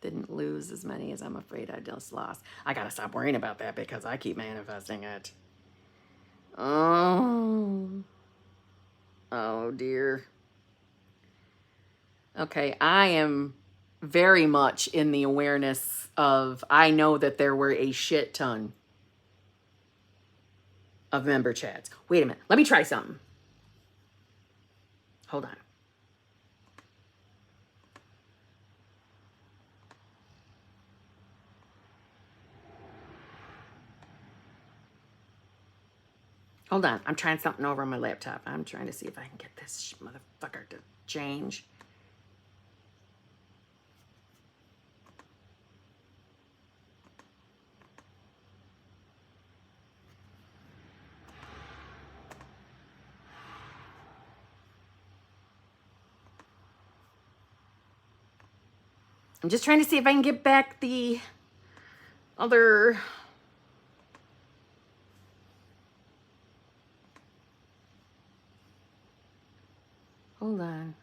Speaker 1: didn't lose as many as I'm afraid I just lost. I gotta stop worrying about that because I keep manifesting it. Oh dear. Okay, I am very much in the awareness of, I know that there were a shit ton of member chats. Wait a minute, let me try something. Hold on. Hold on, I'm trying something over on my laptop. I'm trying to see if I can get this motherfucker to change. I'm just trying to see if I can get back the other... Hold on.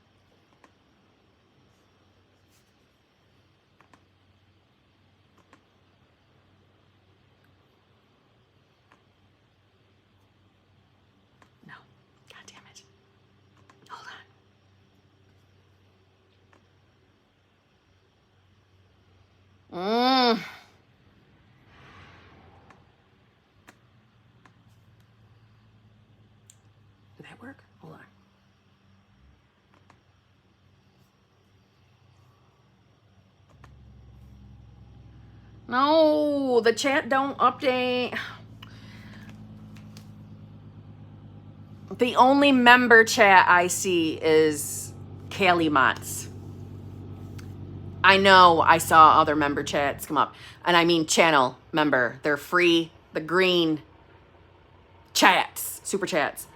Speaker 1: No. God damn it. Hold on. Did that work? Hold on. No, the chat don't update. The only member chat I see is Kaylee Motts. I know I saw other member chats come up. And I mean channel member. They're free. The green chats. Super chats.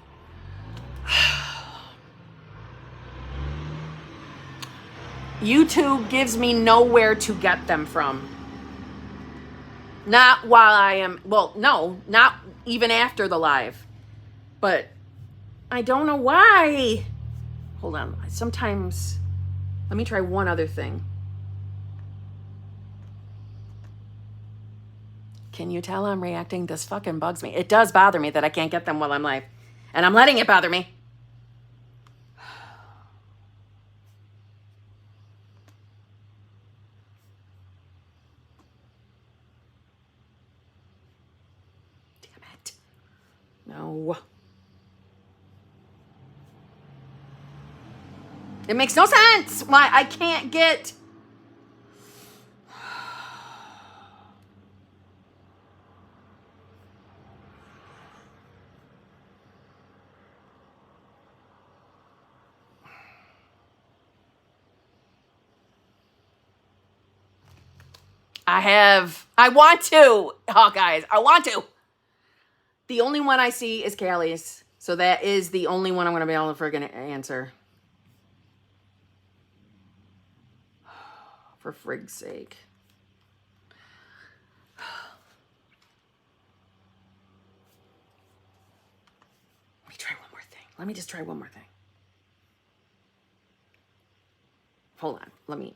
Speaker 1: YouTube gives me nowhere to get them from. Not while I am, well, no, not even after the live. But I don't know why. Hold on. Sometimes, let me try one other thing. Can you tell I'm reacting? This fucking bugs me. It does bother me that I can't get them while I'm live. And I'm letting it bother me. Damn it. No. It makes no sense why I can't get... I want to, Hawkeyes. I want to. The only one I see is Callie's. So that is the only one I'm going to be able to friggin' answer. For frig's sake. Let me try one more thing. Let me just try one more thing. Hold on. Let me,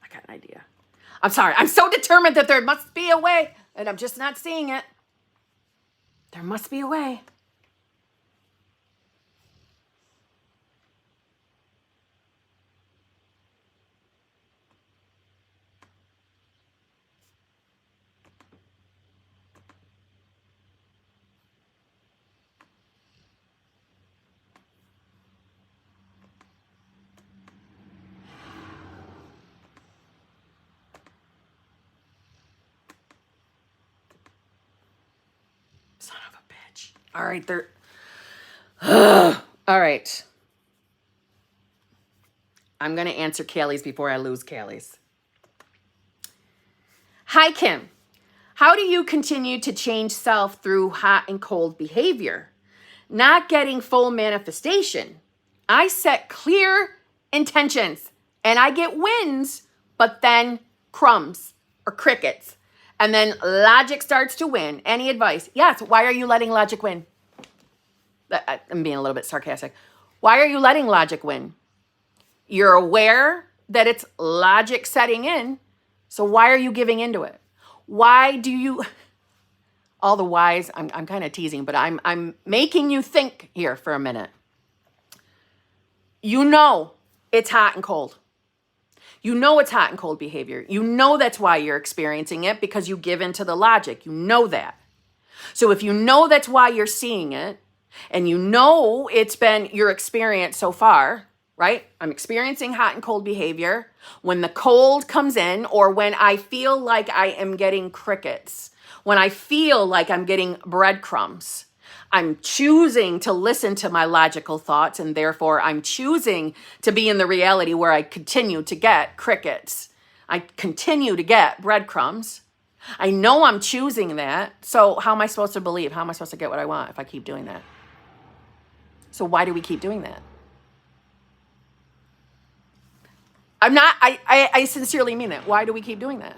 Speaker 1: I got an idea. I'm sorry. I'm so determined that there must be a way, and I'm just not seeing it. There must be a way. Son of a bitch. All right, there. All right. I'm going to answer Callie's before I lose Callie's. Hi, Kim. How do you continue to change self through hot and cold behavior? Not getting full manifestation. I set clear intentions and I get wins, but then crumbs or crickets. And then logic starts to win. Any advice? Yes. Why are you letting logic win? I'm being a little bit sarcastic. Why are you letting logic win? You're aware that it's logic setting in. So why are you giving into it? Why do you... All the whys, I'm kind of teasing, but I'm making you think here for a minute. You know it's hot and cold. You know it's hot and cold behavior. You know that's why you're experiencing it, because you give into the logic. You know that. So if you know that's why you're seeing it, and you know it's been your experience so far, right? I'm experiencing hot and cold behavior. When the cold comes in, or when I feel like I am getting crickets, when I feel like I'm getting breadcrumbs, I'm choosing to listen to my logical thoughts, and therefore I'm choosing to be in the reality where I continue to get crickets. I continue to get breadcrumbs. I know I'm choosing that. So how am I supposed to believe? How am I supposed to get what I want if I keep doing that? So why do we keep doing that? I sincerely mean that. Why do we keep doing that?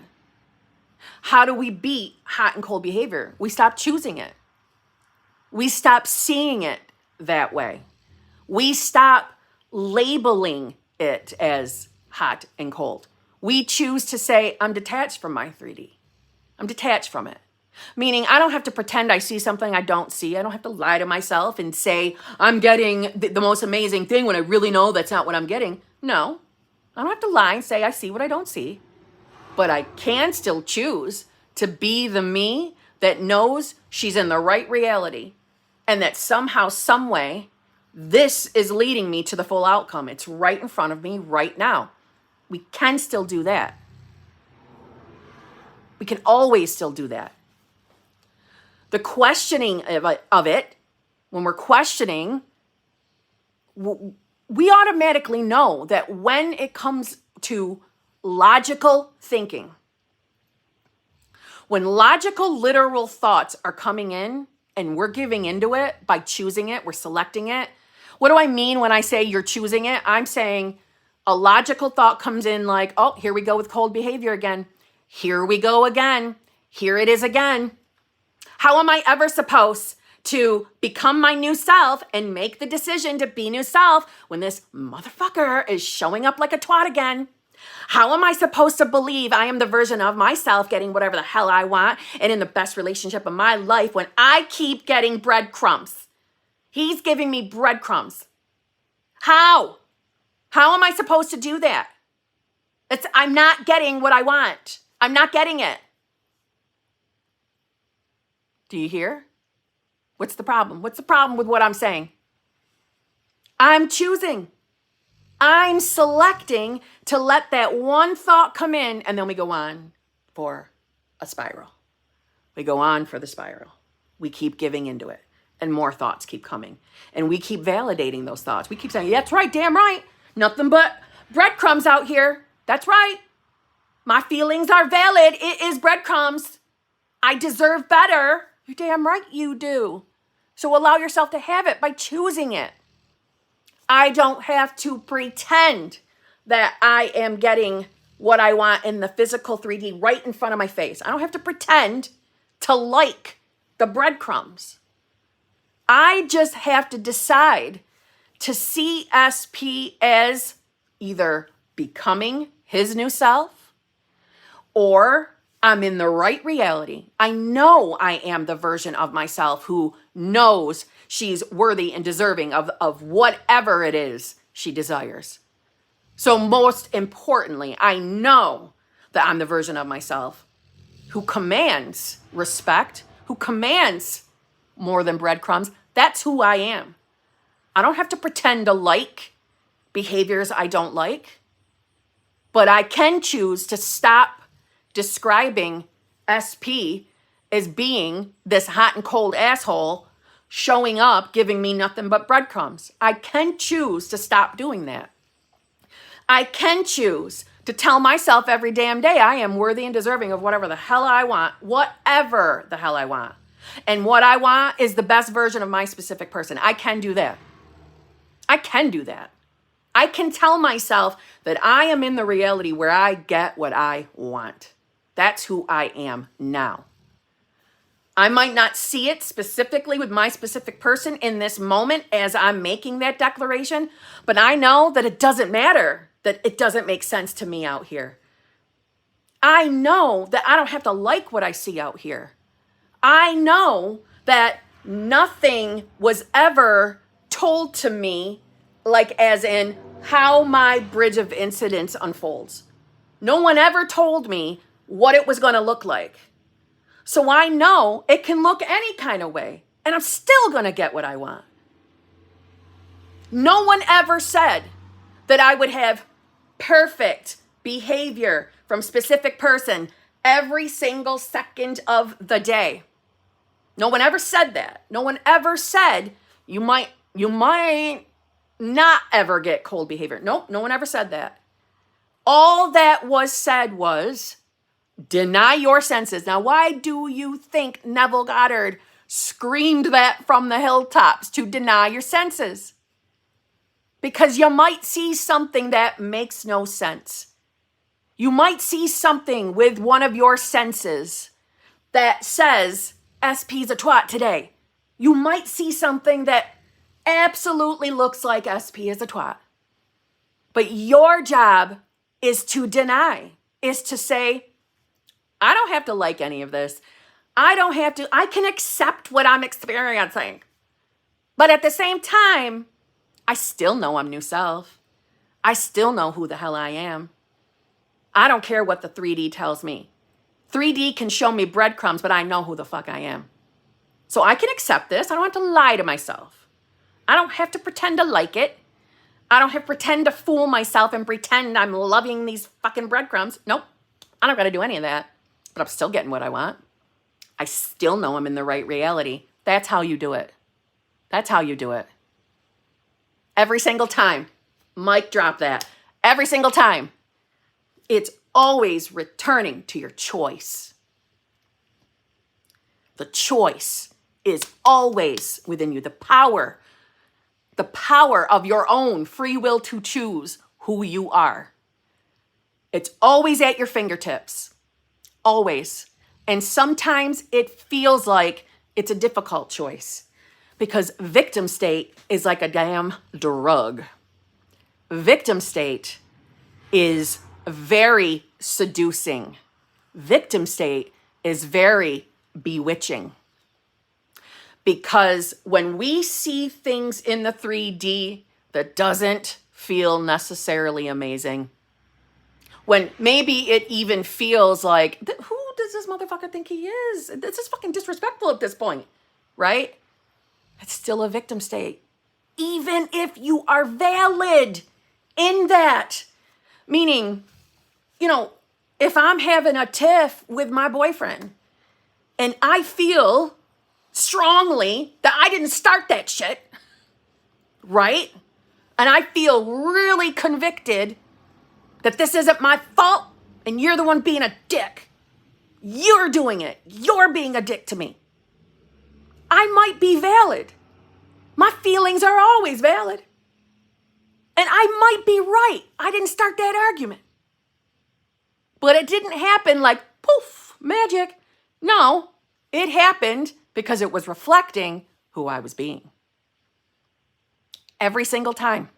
Speaker 1: How do we beat hot and cold behavior? We stop choosing it. We stop seeing it that way. We stop labeling it as hot and cold. We choose to say, I'm detached from my 3D. I'm detached from it. Meaning I don't have to pretend I see something I don't see. I don't have to lie to myself and say I'm getting the most amazing thing when I really know that's not what I'm getting. No, I don't have to lie and say I see what I don't see. But I can still choose to be the me that knows she's in the right reality, and that somehow, some way, this is leading me to the full outcome. It's right in front of me right now. We can still do that. We can always still do that. The questioning of it, when we're questioning, we automatically know that when it comes to logical thinking, when logical, literal thoughts are coming in and we're giving into it by choosing it, we're selecting it. What do I mean when I say you're choosing it? I'm saying a logical thought comes in like, oh, here we go with cold behavior again. Here we go again. here it is again. How am I ever supposed to become my new self and make the decision to be new self when this motherfucker is showing up like a twat again? How am I supposed to believe I am the version of myself getting whatever the hell I want and in the best relationship of my life when I keep getting breadcrumbs? He's giving me breadcrumbs. How? How am I supposed to do that? I'm not getting what I want. I'm not getting it. Do you hear? What's the problem? What's the problem with what I'm saying? I'm choosing. I'm selecting to let that one thought come in, and then we go on for a spiral. We go on for the spiral. We keep giving into it, and more thoughts keep coming. And we keep validating those thoughts. We keep saying, yeah, that's right, damn right. Nothing but breadcrumbs out here. That's right. My feelings are valid. It is breadcrumbs. I deserve better. You're damn right you do. So allow yourself to have it by choosing it. I don't have to pretend that I am getting what I want in the physical 3D right in front of my face. I don't have to pretend to like the breadcrumbs. I just have to decide to see SP as either becoming his new self or I'm in the right reality. I know I am the version of myself who knows she's worthy and deserving of whatever it is she desires. So most importantly, I know that I'm the version of myself who commands respect, who commands more than breadcrumbs. That's who I am. I don't have to pretend to like behaviors I don't like, but I can choose to stop describing SP as being this hot and cold asshole showing up, giving me nothing but breadcrumbs. I can choose to stop doing that. I can choose to tell myself every damn day I am worthy and deserving of whatever the hell I want, whatever the hell I want. And what I want is the best version of my specific person. I can do that. I can do that. I can tell myself that I am in the reality where I get what I want. That's who I am now. I might not see it specifically with my specific person in this moment as I'm making that declaration, but I know that it doesn't matter, that it doesn't make sense to me out here. I know that I don't have to like what I see out here. I know that nothing was ever told to me, like as in how my bridge of incidents unfolds. No one ever told me what it was going to look like. So I know it can look any kind of way, and I'm still going to get what I want. No one ever said that I would have perfect behavior from specific person every single second of the day. No one ever said that. No one ever said you might not ever get cold behavior. Nope, no one ever said that. All that was said was deny your senses. Now, why do you think Neville Goddard screamed that from the hilltops, to deny your senses? Because you might see something that makes no sense. You might see something with one of your senses that says SP's a twat today. You might see something that absolutely looks like SP is a twat. But your job is to deny, is to say, I don't have to like any of this. I can accept what I'm experiencing. But at the same time, I still know I'm new self. I still know who the hell I am. I don't care what the 3D tells me. 3D can show me breadcrumbs, but I know who the fuck I am. So I can accept this. I don't have to lie to myself. I don't have to pretend to like it. I don't have to pretend to fool myself and pretend I'm loving these fucking breadcrumbs. Nope. I don't got to do any of that. But I'm still getting what I want. I still know I'm in the right reality. That's how you do it. That's how you do it. Every single time. Mic drop that. Every single time. It's always returning to your choice. The choice is always within you. The power of your own free will to choose who you are. It's always at your fingertips. Always. And sometimes it feels like it's a difficult choice because victim state is like a damn drug. Victim state is very seducing. Victim state is very bewitching. Because when we see things in the 3D that doesn't feel necessarily amazing, when maybe it even feels like, who does this motherfucker think he is? This is fucking disrespectful at this point, right? It's still a victim state. Even if you are valid in that. Meaning, if I'm having a tiff with my boyfriend and I feel strongly that I didn't start that shit, right? And I feel really convicted that this isn't my fault and you're the one being a dick. You're doing it. You're being a dick to me. I might be valid. My feelings are always valid. And I might be right. I didn't start that argument. But it didn't happen like poof, magic. No, it happened because it was reflecting who I was being. Every single time.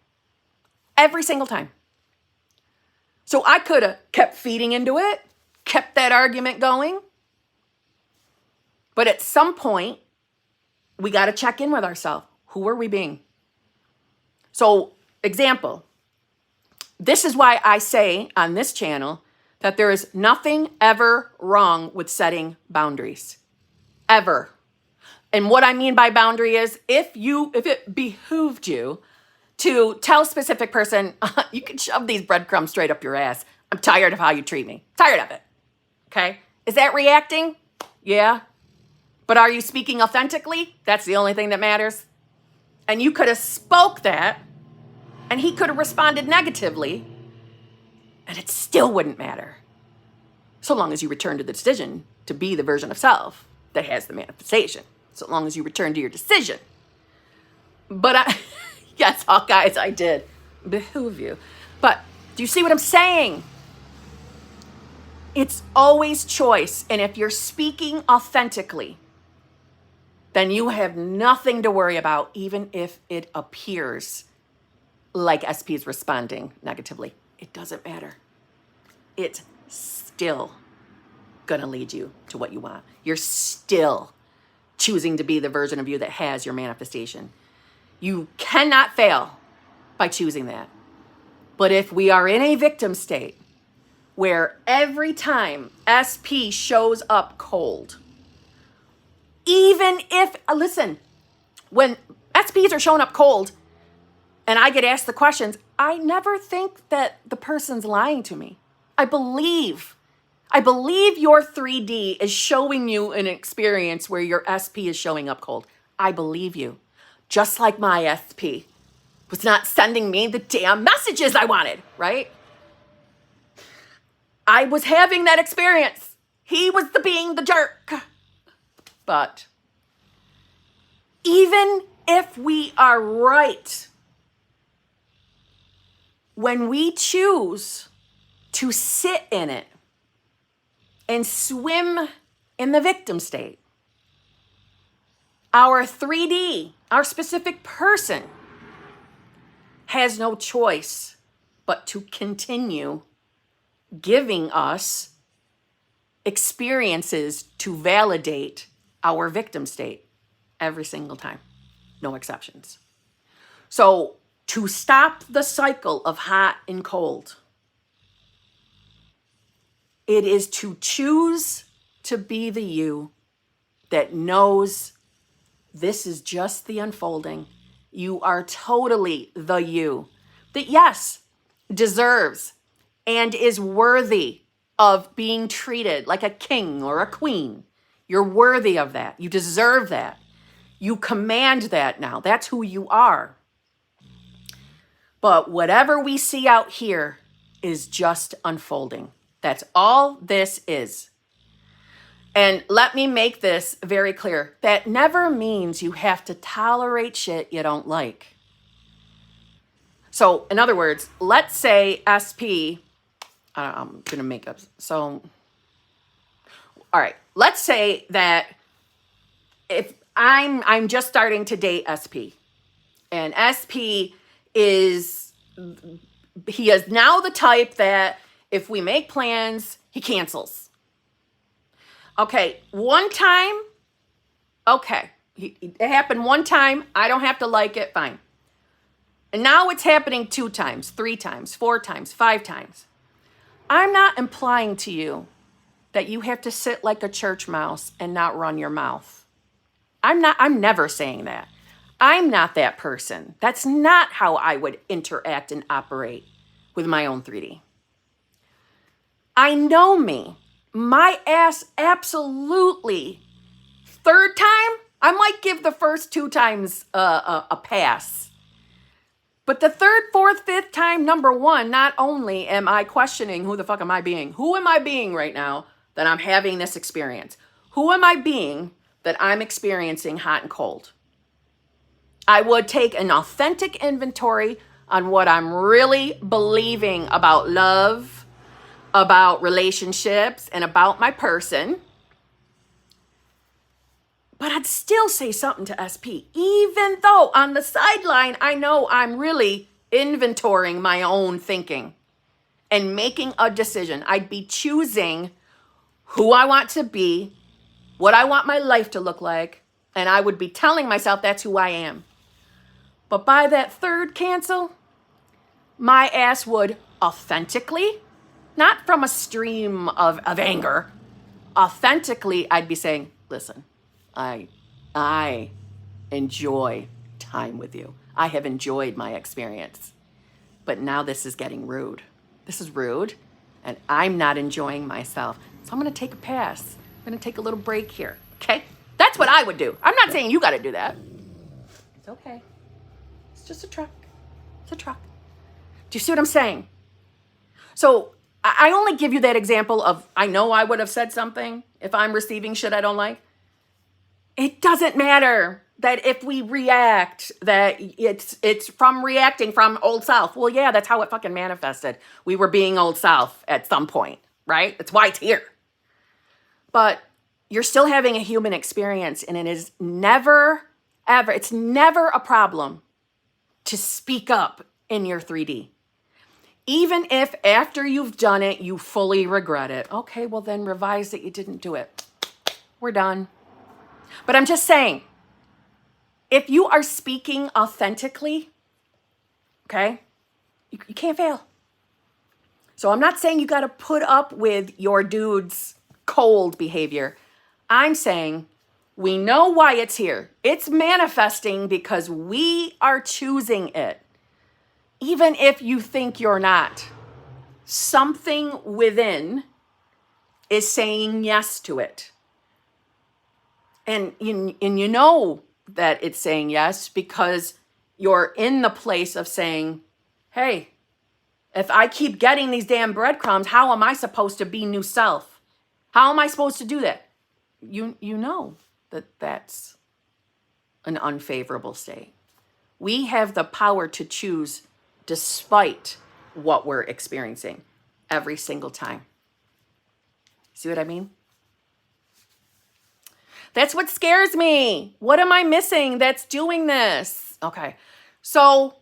Speaker 1: Every single time. So I could have kept feeding into it, kept that argument going. But at some point, we got to check in with ourselves. Who are we being? So, example, this is why I say on this channel that there is nothing ever wrong with setting boundaries. Ever. And what I mean by boundary is if it behooved you to tell a specific person, you can shove these breadcrumbs straight up your ass. I'm tired of how you treat me. Tired of it. Okay? Is that reacting? Yeah. But are you speaking authentically? That's the only thing that matters. And you could have spoke that, and he could have responded negatively, and it still wouldn't matter. So long as you return to the decision to be the version of self that has the manifestation. So long as you return to your decision. But yes, all guys, I did behoove you. But do you see what I'm saying? It's always choice. And if you're speaking authentically, then you have nothing to worry about, even if it appears like SP is responding negatively. It doesn't matter. It's still gonna lead you to what you want. You're still choosing to be the version of you that has your manifestation. You cannot fail by choosing that. But if we are in a victim state where every time SP shows up cold, even if, listen, when SPs are showing up cold and I get asked the questions, I never think that the person's lying to me. I believe your 3D is showing you an experience where your SP is showing up cold. I believe you. Just like my SP was not sending me the damn messages I wanted, right? I was having that experience. He was being the jerk. But even if we are right, when we choose to sit in it and swim in the victim state, our 3D, our specific person, has no choice but to continue giving us experiences to validate our victim state every single time. No exceptions. So to stop the cycle of hot and cold, it is to choose to be the you that knows this is just the unfolding. You are totally the you that, yes, deserves and is worthy of being treated like a king or a queen. You're worthy of that. You deserve that. You command that now. That's who you are. But whatever we see out here is just unfolding. That's all this is. And let me make this very clear. That never means you have to tolerate shit you don't like. So, in other words, let's say SP, I'm going to make up. So, all right. let's say that if I'm just starting to date SP, and SP is, he is now the type that if we make plans, he cancels. Okay, one time, okay, it happened one time, I don't have to like it, fine. And now it's happening 2 times, 3 times, 4 times, 5 times. I'm not implying to you that you have to sit like a church mouse and not run your mouth. I'm never saying that. I'm not that person. That's not how I would interact and operate with my own 3D. I know me. My ass absolutely. 3rd time, I might give the first 2 times a pass. But the 3rd, 4th, 5th time, number 1, not only am I questioning who the fuck am I being? Who am I being right now that I'm having this experience? Who am I being that I'm experiencing hot and cold? I would take an authentic inventory on what I'm really believing about love, about relationships, and about my person. But I'd still say something to SP, even though on the sideline, I know I'm really inventorying my own thinking and making a decision. I'd be choosing who I want to be, what I want my life to look like, and I would be telling myself that's who I am. But by that 3rd cancel, my ass would authentically, not from a stream of anger, authentically, I'd be saying, listen, I enjoy time with you. I have enjoyed my experience. But now this is getting rude. This is rude, and I'm not enjoying myself. So I'm going to take a pass. I'm going to take a little break here, okay? That's what I would do. I'm not saying you got to do that. It's okay. It's just a truck. It's a truck. Do you see what I'm saying? So I only give you that example of, I know I would have said something if I'm receiving shit I don't like. It doesn't matter that if we react, that it's from reacting from Old South. Well, yeah, that's how it fucking manifested. We were being Old South at some point, right? That's why it's here. But you're still having a human experience, and it is never, ever, it's never a problem to speak up in your 3D. Even if after you've done it, you fully regret it. Okay, well then revise that you didn't do it. We're done. But I'm just saying, if you are speaking authentically, okay, you can't fail. So I'm not saying you got to put up with your dude's cold behavior. I'm saying we know why it's here. It's manifesting because we are choosing it. Even if you think you're not, something within is saying yes to it. And you know that it's saying yes because you're in the place of saying, hey, if I keep getting these damn breadcrumbs, how am I supposed to be new self? How am I supposed to do that? You know that that's an unfavorable state. We have the power to choose despite what we're experiencing every single time. See what I mean? That's what scares me. What am I missing that's doing this? Okay, so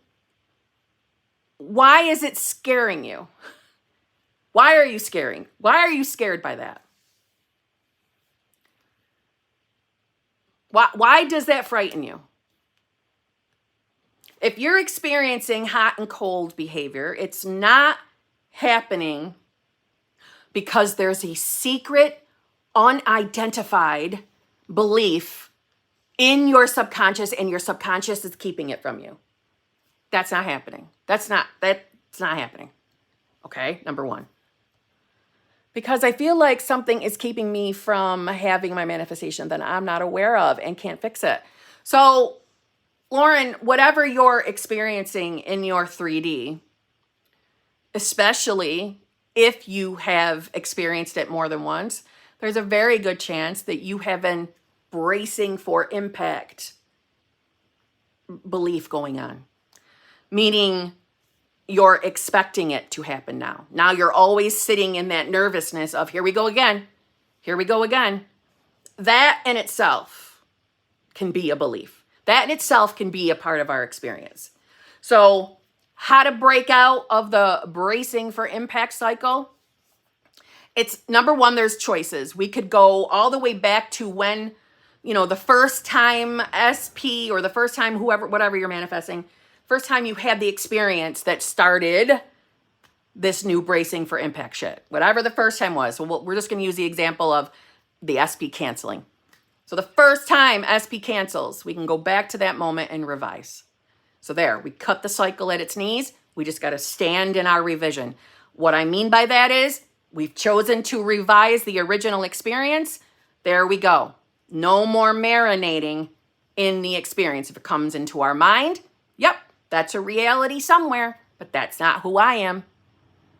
Speaker 1: why is it scaring you? Why are you scaring? Why are you scared by that? Why does that frighten you? If you're experiencing hot and cold behavior, it's not happening because there's a secret, unidentified belief in your subconscious, and your subconscious is keeping it from you. That's not happening. That's not happening. Okay, number 1. Because I feel like something is keeping me from having my manifestation that I'm not aware of and can't fix it. So, Lauren, whatever you're experiencing in your 3D, especially if you have experienced it more than once, there's a very good chance that you have been bracing for impact belief going on. Meaning you're expecting it to happen now. Now you're always sitting in that nervousness of, here we go again. Here we go again. that in itself can be a belief. That in itself can be a part of our experience. So how to break out of the bracing for impact cycle? It's number one, there's choices. We could go all the way back to when, the first time SP or the first time whatever you're manifesting, first time you had the experience that started this new bracing for impact shit. Whatever the first time was. So we're just going to use the example of the SP canceling. So the first time SP cancels, we can go back to that moment and revise. So there, we cut the cycle at its knees. We just got to stand in our revision. What I mean by that is we've chosen to revise the original experience. There we go. No more marinating in the experience. If it comes into our mind, yep, that's a reality somewhere, but that's not who I am.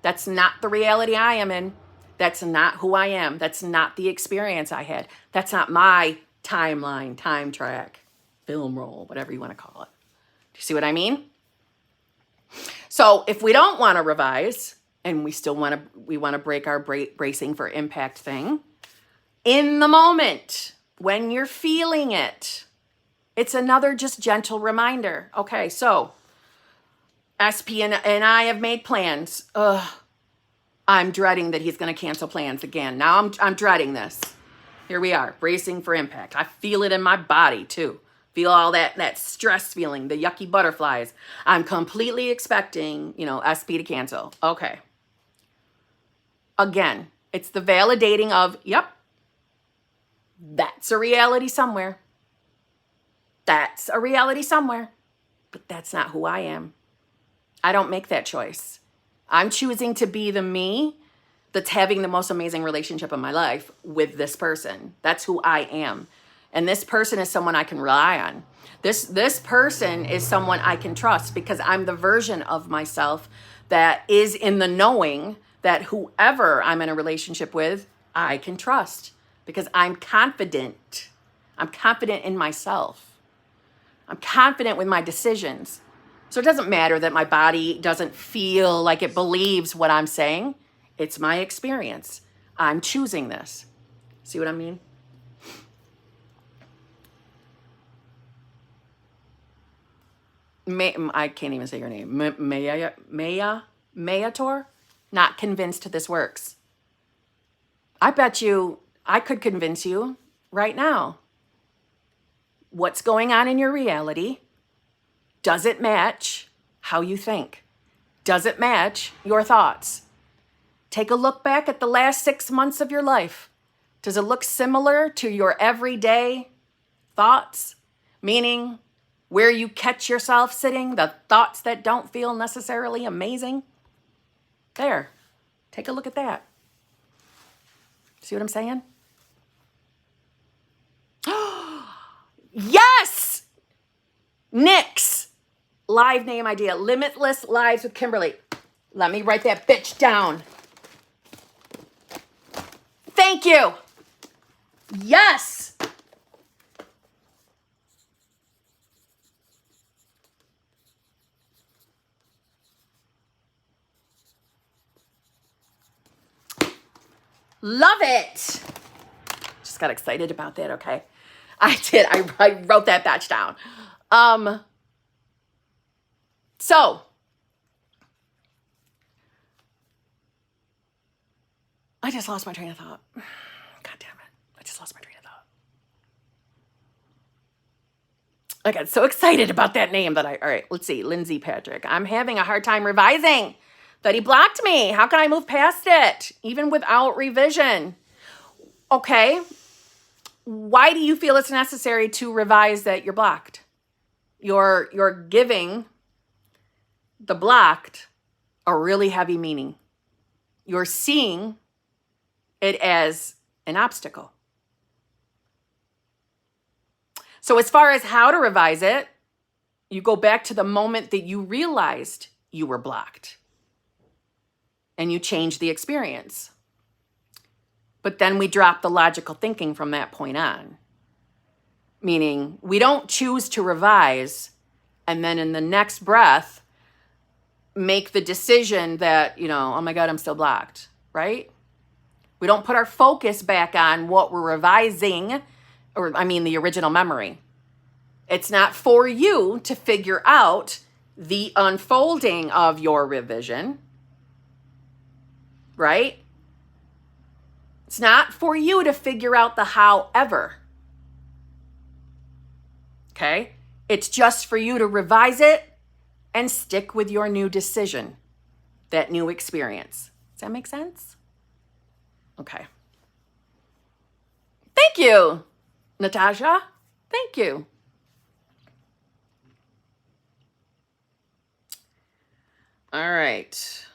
Speaker 1: That's not the reality I am in. That's not who I am. That's not the experience I had. That's not my timeline, time track, film roll, whatever you want to call it. Do you see what I mean? So if we don't want to revise and we want to break our bracing for impact thing, in the moment, when you're feeling it, it's another just gentle reminder. Okay, so SP and I have made plans. I'm dreading that he's going to cancel plans again. Now I'm dreading this. Here we are, bracing for impact. I feel it in my body too. Feel all that stress feeling, the yucky butterflies. I'm completely expecting, SP to cancel. Okay. Again, it's the validating of, yep, that's a reality somewhere. That's a reality somewhere. But that's not who I am. I don't make that choice. I'm choosing to be the me that's having the most amazing relationship of my life with this person. That's who I am. And this person is someone I can rely on. This person is someone I can trust because I'm the version of myself that is in the knowing that whoever I'm in a relationship with, I can trust because I'm confident. I'm confident in myself. I'm confident with my decisions. So it doesn't matter that my body doesn't feel like it believes what I'm saying. It's my experience. I'm choosing this. See what I mean? I can't even say your name. Mayator? Not convinced this works. I bet you I could convince you right now. What's going on in your reality? Does it match how you think? Does it match your thoughts? Take a look back at the last 6 months of your life. Does it look similar to your everyday thoughts? Meaning where you catch yourself sitting, the thoughts that don't feel necessarily amazing? There, take a look at that. See what I'm saying? Yes! Nix! Live name idea. Limitless Lives with Kimberly. Let me write that bitch down. Thank you. Yes. Love it. Just got excited about that, okay? I did. I wrote that batch down. So I just lost my train of thought. God damn it. I just lost my train of thought. I got so excited about that name that all right, let's see. Lindsay Patrick. I'm having a hard time revising that he blocked me. How can I move past it? Even without revision. Okay. Why do you feel it's necessary to revise that you're blocked? You're giving the blocked a really heavy meaning. You're seeing it as an obstacle. So as far as how to revise it, you go back to the moment that you realized you were blocked and you change the experience. But then we drop the logical thinking from that point on. Meaning we don't choose to revise and then in the next breath make the decision that, oh my God, I'm still blocked, right? We don't put our focus back on what we're revising, or I mean the original memory. It's not for you to figure out the unfolding of your revision, right? It's not for you to figure out the however. Okay? It's just for you to revise it and stick with your new decision, that new experience. Does that make sense? Okay. Thank you, Natasha. Thank you. All right.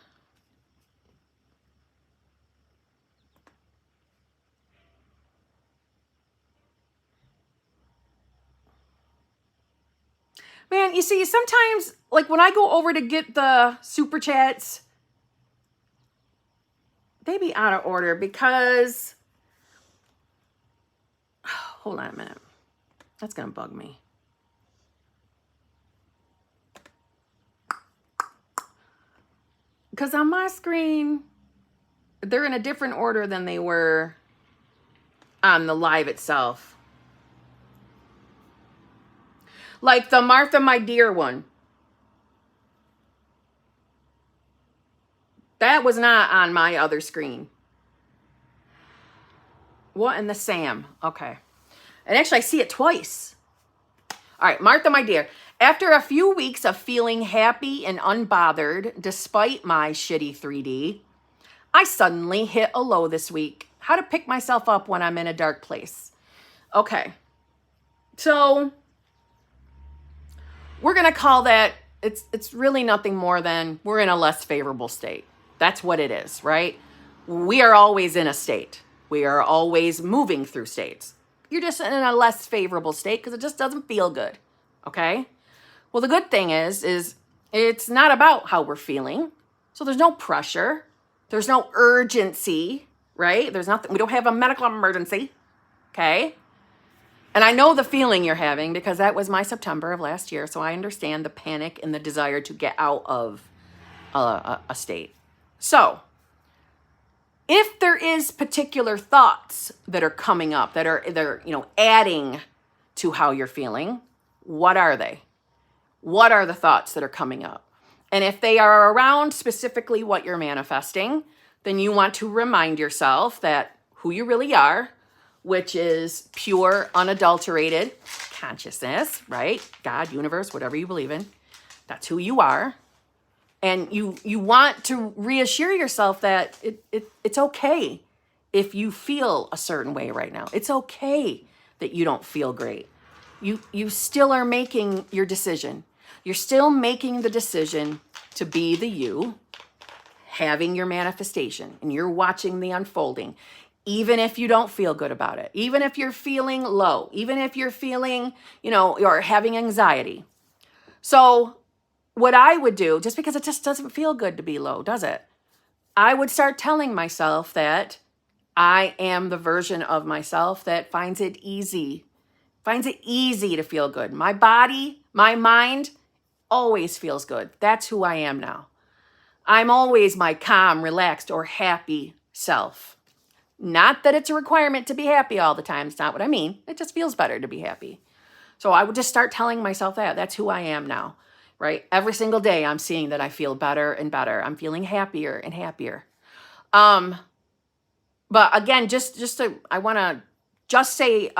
Speaker 1: Man, you see, sometimes, like when I go over to get the super chats, they be out of order because, hold on a minute. That's going to bug me. Because on my screen, they're in a different order than they were on the live itself. Like the Martha, my dear one. That was not on my other screen. What in the Sam? Okay. And actually, I see it twice. All right, Martha, my dear. After a few weeks of feeling happy and unbothered, despite my shitty 3D, I suddenly hit a low this week. How to pick myself up when I'm in a dark place. Okay. So we're going to call that, it's really nothing more than we're in a less favorable state. That's what it is, right? We are always in a state. We are always moving through states. You're just in a less favorable state because it just doesn't feel good, okay? Well, the good thing is it's not about how we're feeling. So there's no pressure. There's no urgency, right? There's nothing. We don't have a medical emergency, okay? And I know the feeling you're having because that was my September of last year. So I understand the panic and the desire to get out of a state. So if there is particular thoughts that are coming up they're adding to how you're feeling, what are they? What are the thoughts that are coming up? And if they are around specifically what you're manifesting, then you want to remind yourself that who you really are, which is pure, unadulterated consciousness, right? God, universe, whatever you believe in, that's who you are. And you want to reassure yourself that it's okay if you feel a certain way right now. It's okay that you don't feel great. You still are making your decision. You're still making the decision to be the you, having your manifestation, and you're watching the unfolding, even if you don't feel good about it, even if you're feeling low, even if you're feeling, you're having anxiety. So what I would do, just because it just doesn't feel good to be low, does it? I would start telling myself that I am the version of myself that finds it easy to feel good. My body, my mind always feels good. That's who I am now. I'm always my calm, relaxed, or happy self. Not that it's a requirement to be happy all the time. It's not what I mean. It just feels better to be happy. So I would just start telling myself that. That's who I am now, right? Every single day I'm seeing that I feel better and better. I'm feeling happier and happier. But again, I want to just say,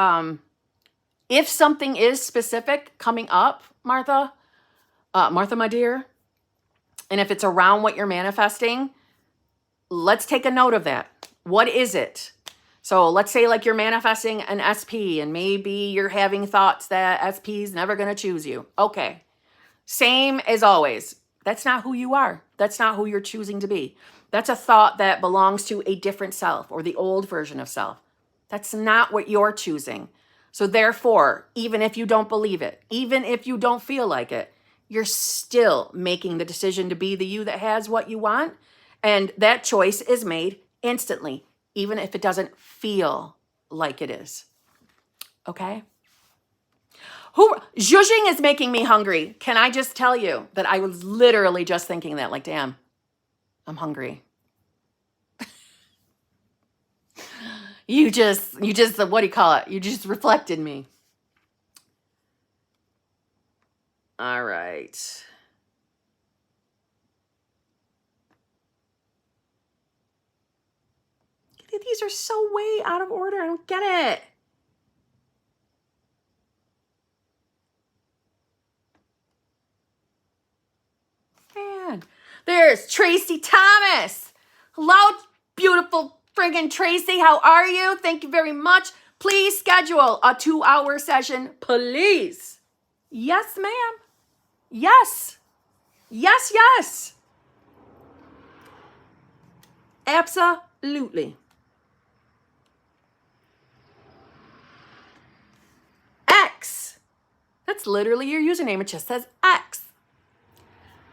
Speaker 1: if something is specific coming up, Martha, my dear, and if it's around what you're manifesting, let's take a note of that. What is it? So let's say like you're manifesting an SP and maybe you're having thoughts that SP is never going to choose you. Okay. Same as always. That's not who you are. That's not who you're choosing to be. That's a thought that belongs to a different self or the old version of self. That's not what you're choosing. So therefore, even if you don't believe it, even if you don't feel like it, you're still making the decision to be the you that has what you want. And that choice is made instantly, even if it doesn't feel like it is. Okay? Zhuzhing is making me hungry. Can I just tell you that I was literally just thinking that, like, damn, I'm hungry. You just, what do you call it? You just reflected me. All right. These are so way out of order. I don't get it. Man, there's Tracy Thomas. Hello, beautiful friggin' Tracy. How are you? Thank you very much. Please schedule a 2-hour session, please. Yes, ma'am. Yes. Yes, yes. Absolutely. X. That's literally your username. It just says X.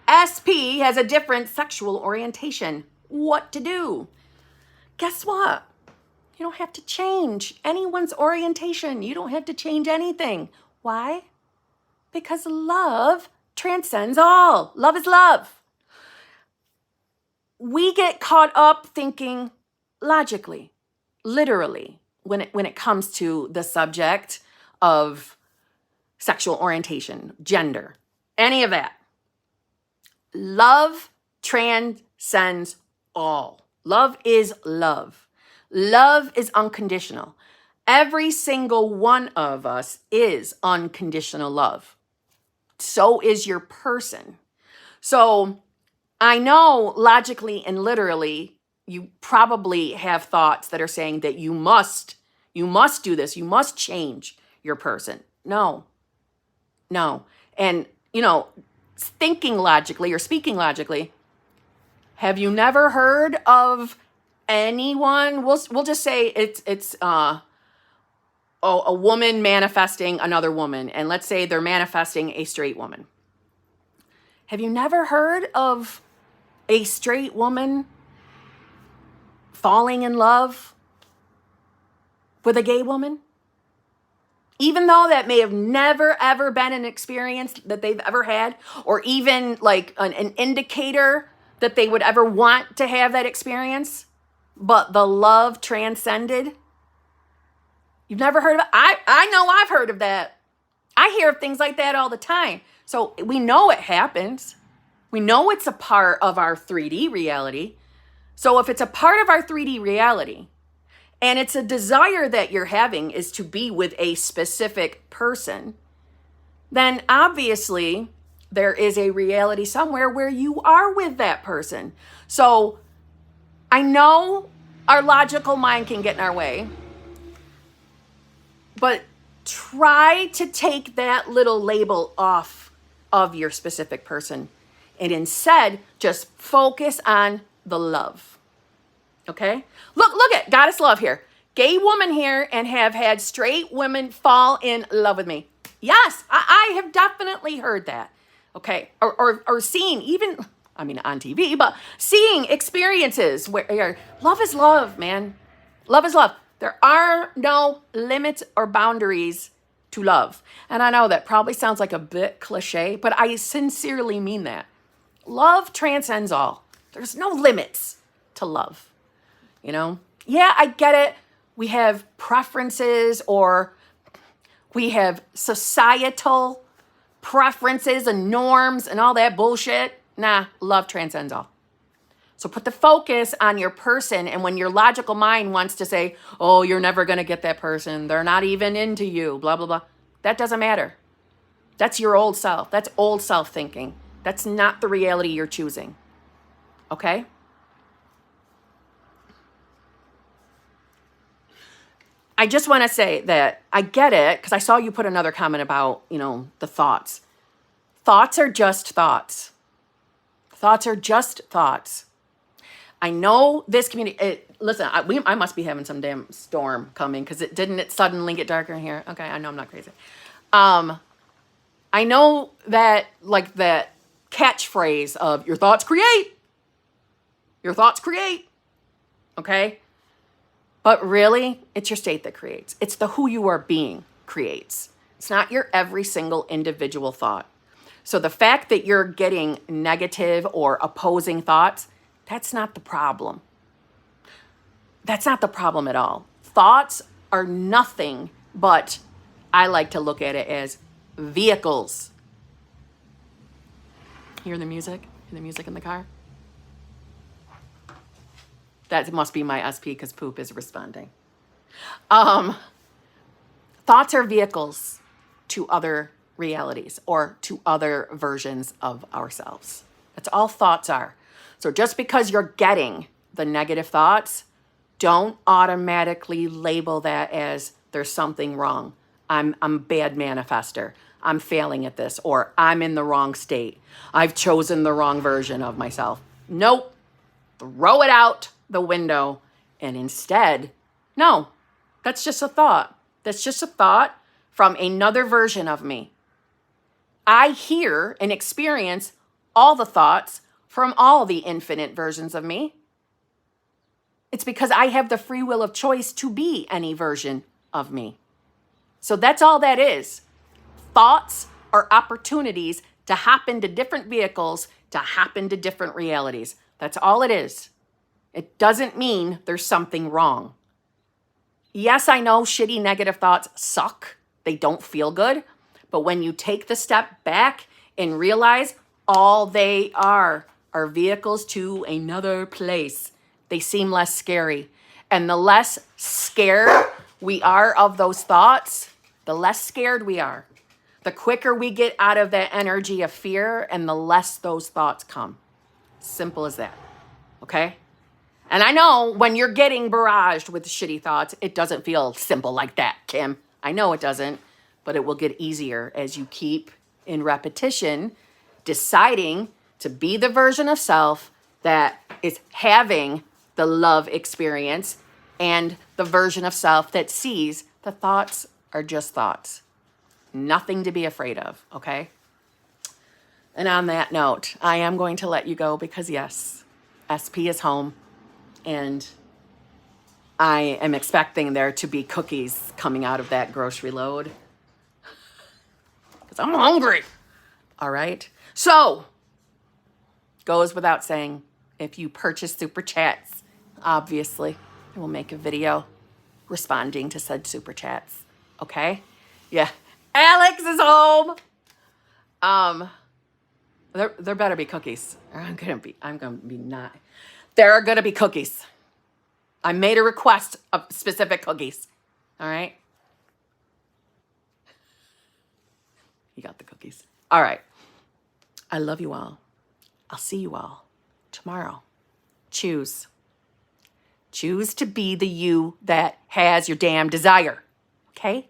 Speaker 1: SP has a different sexual orientation. What to do? Guess what? You don't have to change anyone's orientation. You don't have to change anything. Why? Because love transcends all. Love is love. We get caught up thinking logically, literally, when it comes to the subject of sexual orientation, gender, any of that. Love transcends all. Love is love. Love is unconditional. Every single one of us is unconditional love. So is your person. So I know logically and literally, you probably have thoughts that are saying that you must do this. You must change your person. No. And, thinking logically or speaking logically, have you never heard of anyone? We'll just say it's a woman manifesting another woman, and let's say they're manifesting a straight woman. Have you never heard of a straight woman falling in love with a gay woman? Even though that may have never, ever been an experience that they've ever had, or even like an indicator that they would ever want to have that experience, but the love transcended. You've never heard of it? I know I've heard of that. I hear of things like that all the time. So we know it happens. We know it's a part of our 3D reality. So if it's a part of our 3D reality, and it's a desire that you're having is to be with a specific person, then obviously there is a reality somewhere where you are with that person. So I know our logical mind can get in our way, but try to take that little label off of your specific person and instead just focus on the love. Okay? Look at Goddess Love here. Gay woman here and have had straight women fall in love with me. Yes, I have definitely heard that. Okay? Or seen even, on TV, but seeing experiences where love is love, man. Love is love. There are no limits or boundaries to love. And I know that probably sounds like a bit cliche, but I sincerely mean that. Love transcends all. There's no limits to love. Yeah, I get it. We have preferences or we have societal preferences and norms and all that bullshit. Nah, love transcends all. So put the focus on your person. And when your logical mind wants to say, oh, you're never going to get that person, they're not even into you, blah, blah, blah. That doesn't matter. That's your old self. That's old self thinking. That's not the reality you're choosing. Okay? I just want to say that I get it because I saw you put another comment about, the thoughts. Thoughts are just thoughts. Thoughts are just thoughts. I know this community, listen, I must be having some damn storm coming because didn't it suddenly get darker in here? Okay, I know I'm not crazy. I know that, like that catchphrase of your thoughts create. Your thoughts create. Okay? But really, it's your state that creates. It's the who you are being creates. It's not your every single individual thought. So the fact that you're getting negative or opposing thoughts, that's not the problem. That's not the problem at all. thoughts are nothing but, I like to look at it as vehicles. Hear the music? Hear the music in the car? That must be my SP because poop is responding. Thoughts are vehicles to other realities or to other versions of ourselves. That's all thoughts are. So just because you're getting the negative thoughts, don't automatically label that as there's something wrong. I'm a bad manifester. I'm failing at this, or I'm in the wrong state. I've chosen the wrong version of myself. Nope. Throw it out the window. And instead, no, that's just a thought. That's just a thought from another version of me. I hear and experience all the thoughts from all the infinite versions of me. It's because I have the free will of choice to be any version of me. So that's all that is. Thoughts are opportunities to hop into different vehicles, to hop into different realities. That's all it is. It doesn't mean there's something wrong. Yes, I know shitty negative thoughts suck. They don't feel good. But when you take the step back and realize all they are vehicles to another place, they seem less scary. And the less scared we are of those thoughts, the less scared we are. The quicker we get out of that energy of fear and the less those thoughts come. Simple as that. Okay? And I know when you're getting barraged with shitty thoughts, it doesn't feel simple like that, Kim. I know it doesn't, but it will get easier as you keep in repetition, deciding to be the version of self that is having the love experience and the version of self that sees the thoughts are just thoughts. Nothing to be afraid of, okay? And on that note, I am going to let you go because yes, SP is home and I am expecting there to be cookies coming out of that grocery load because I'm hungry. All right. So, goes without saying, if you purchase super chats, obviously, I will make a video responding to said super chats. Okay? Yeah. Alex is home. There better be cookies. I'm gonna be not. There are gonna be cookies. I made a request of specific cookies. All right? You got the cookies. All right. I love you all. I'll see you all tomorrow. Choose. Choose to be the you that has your damn desire. Okay?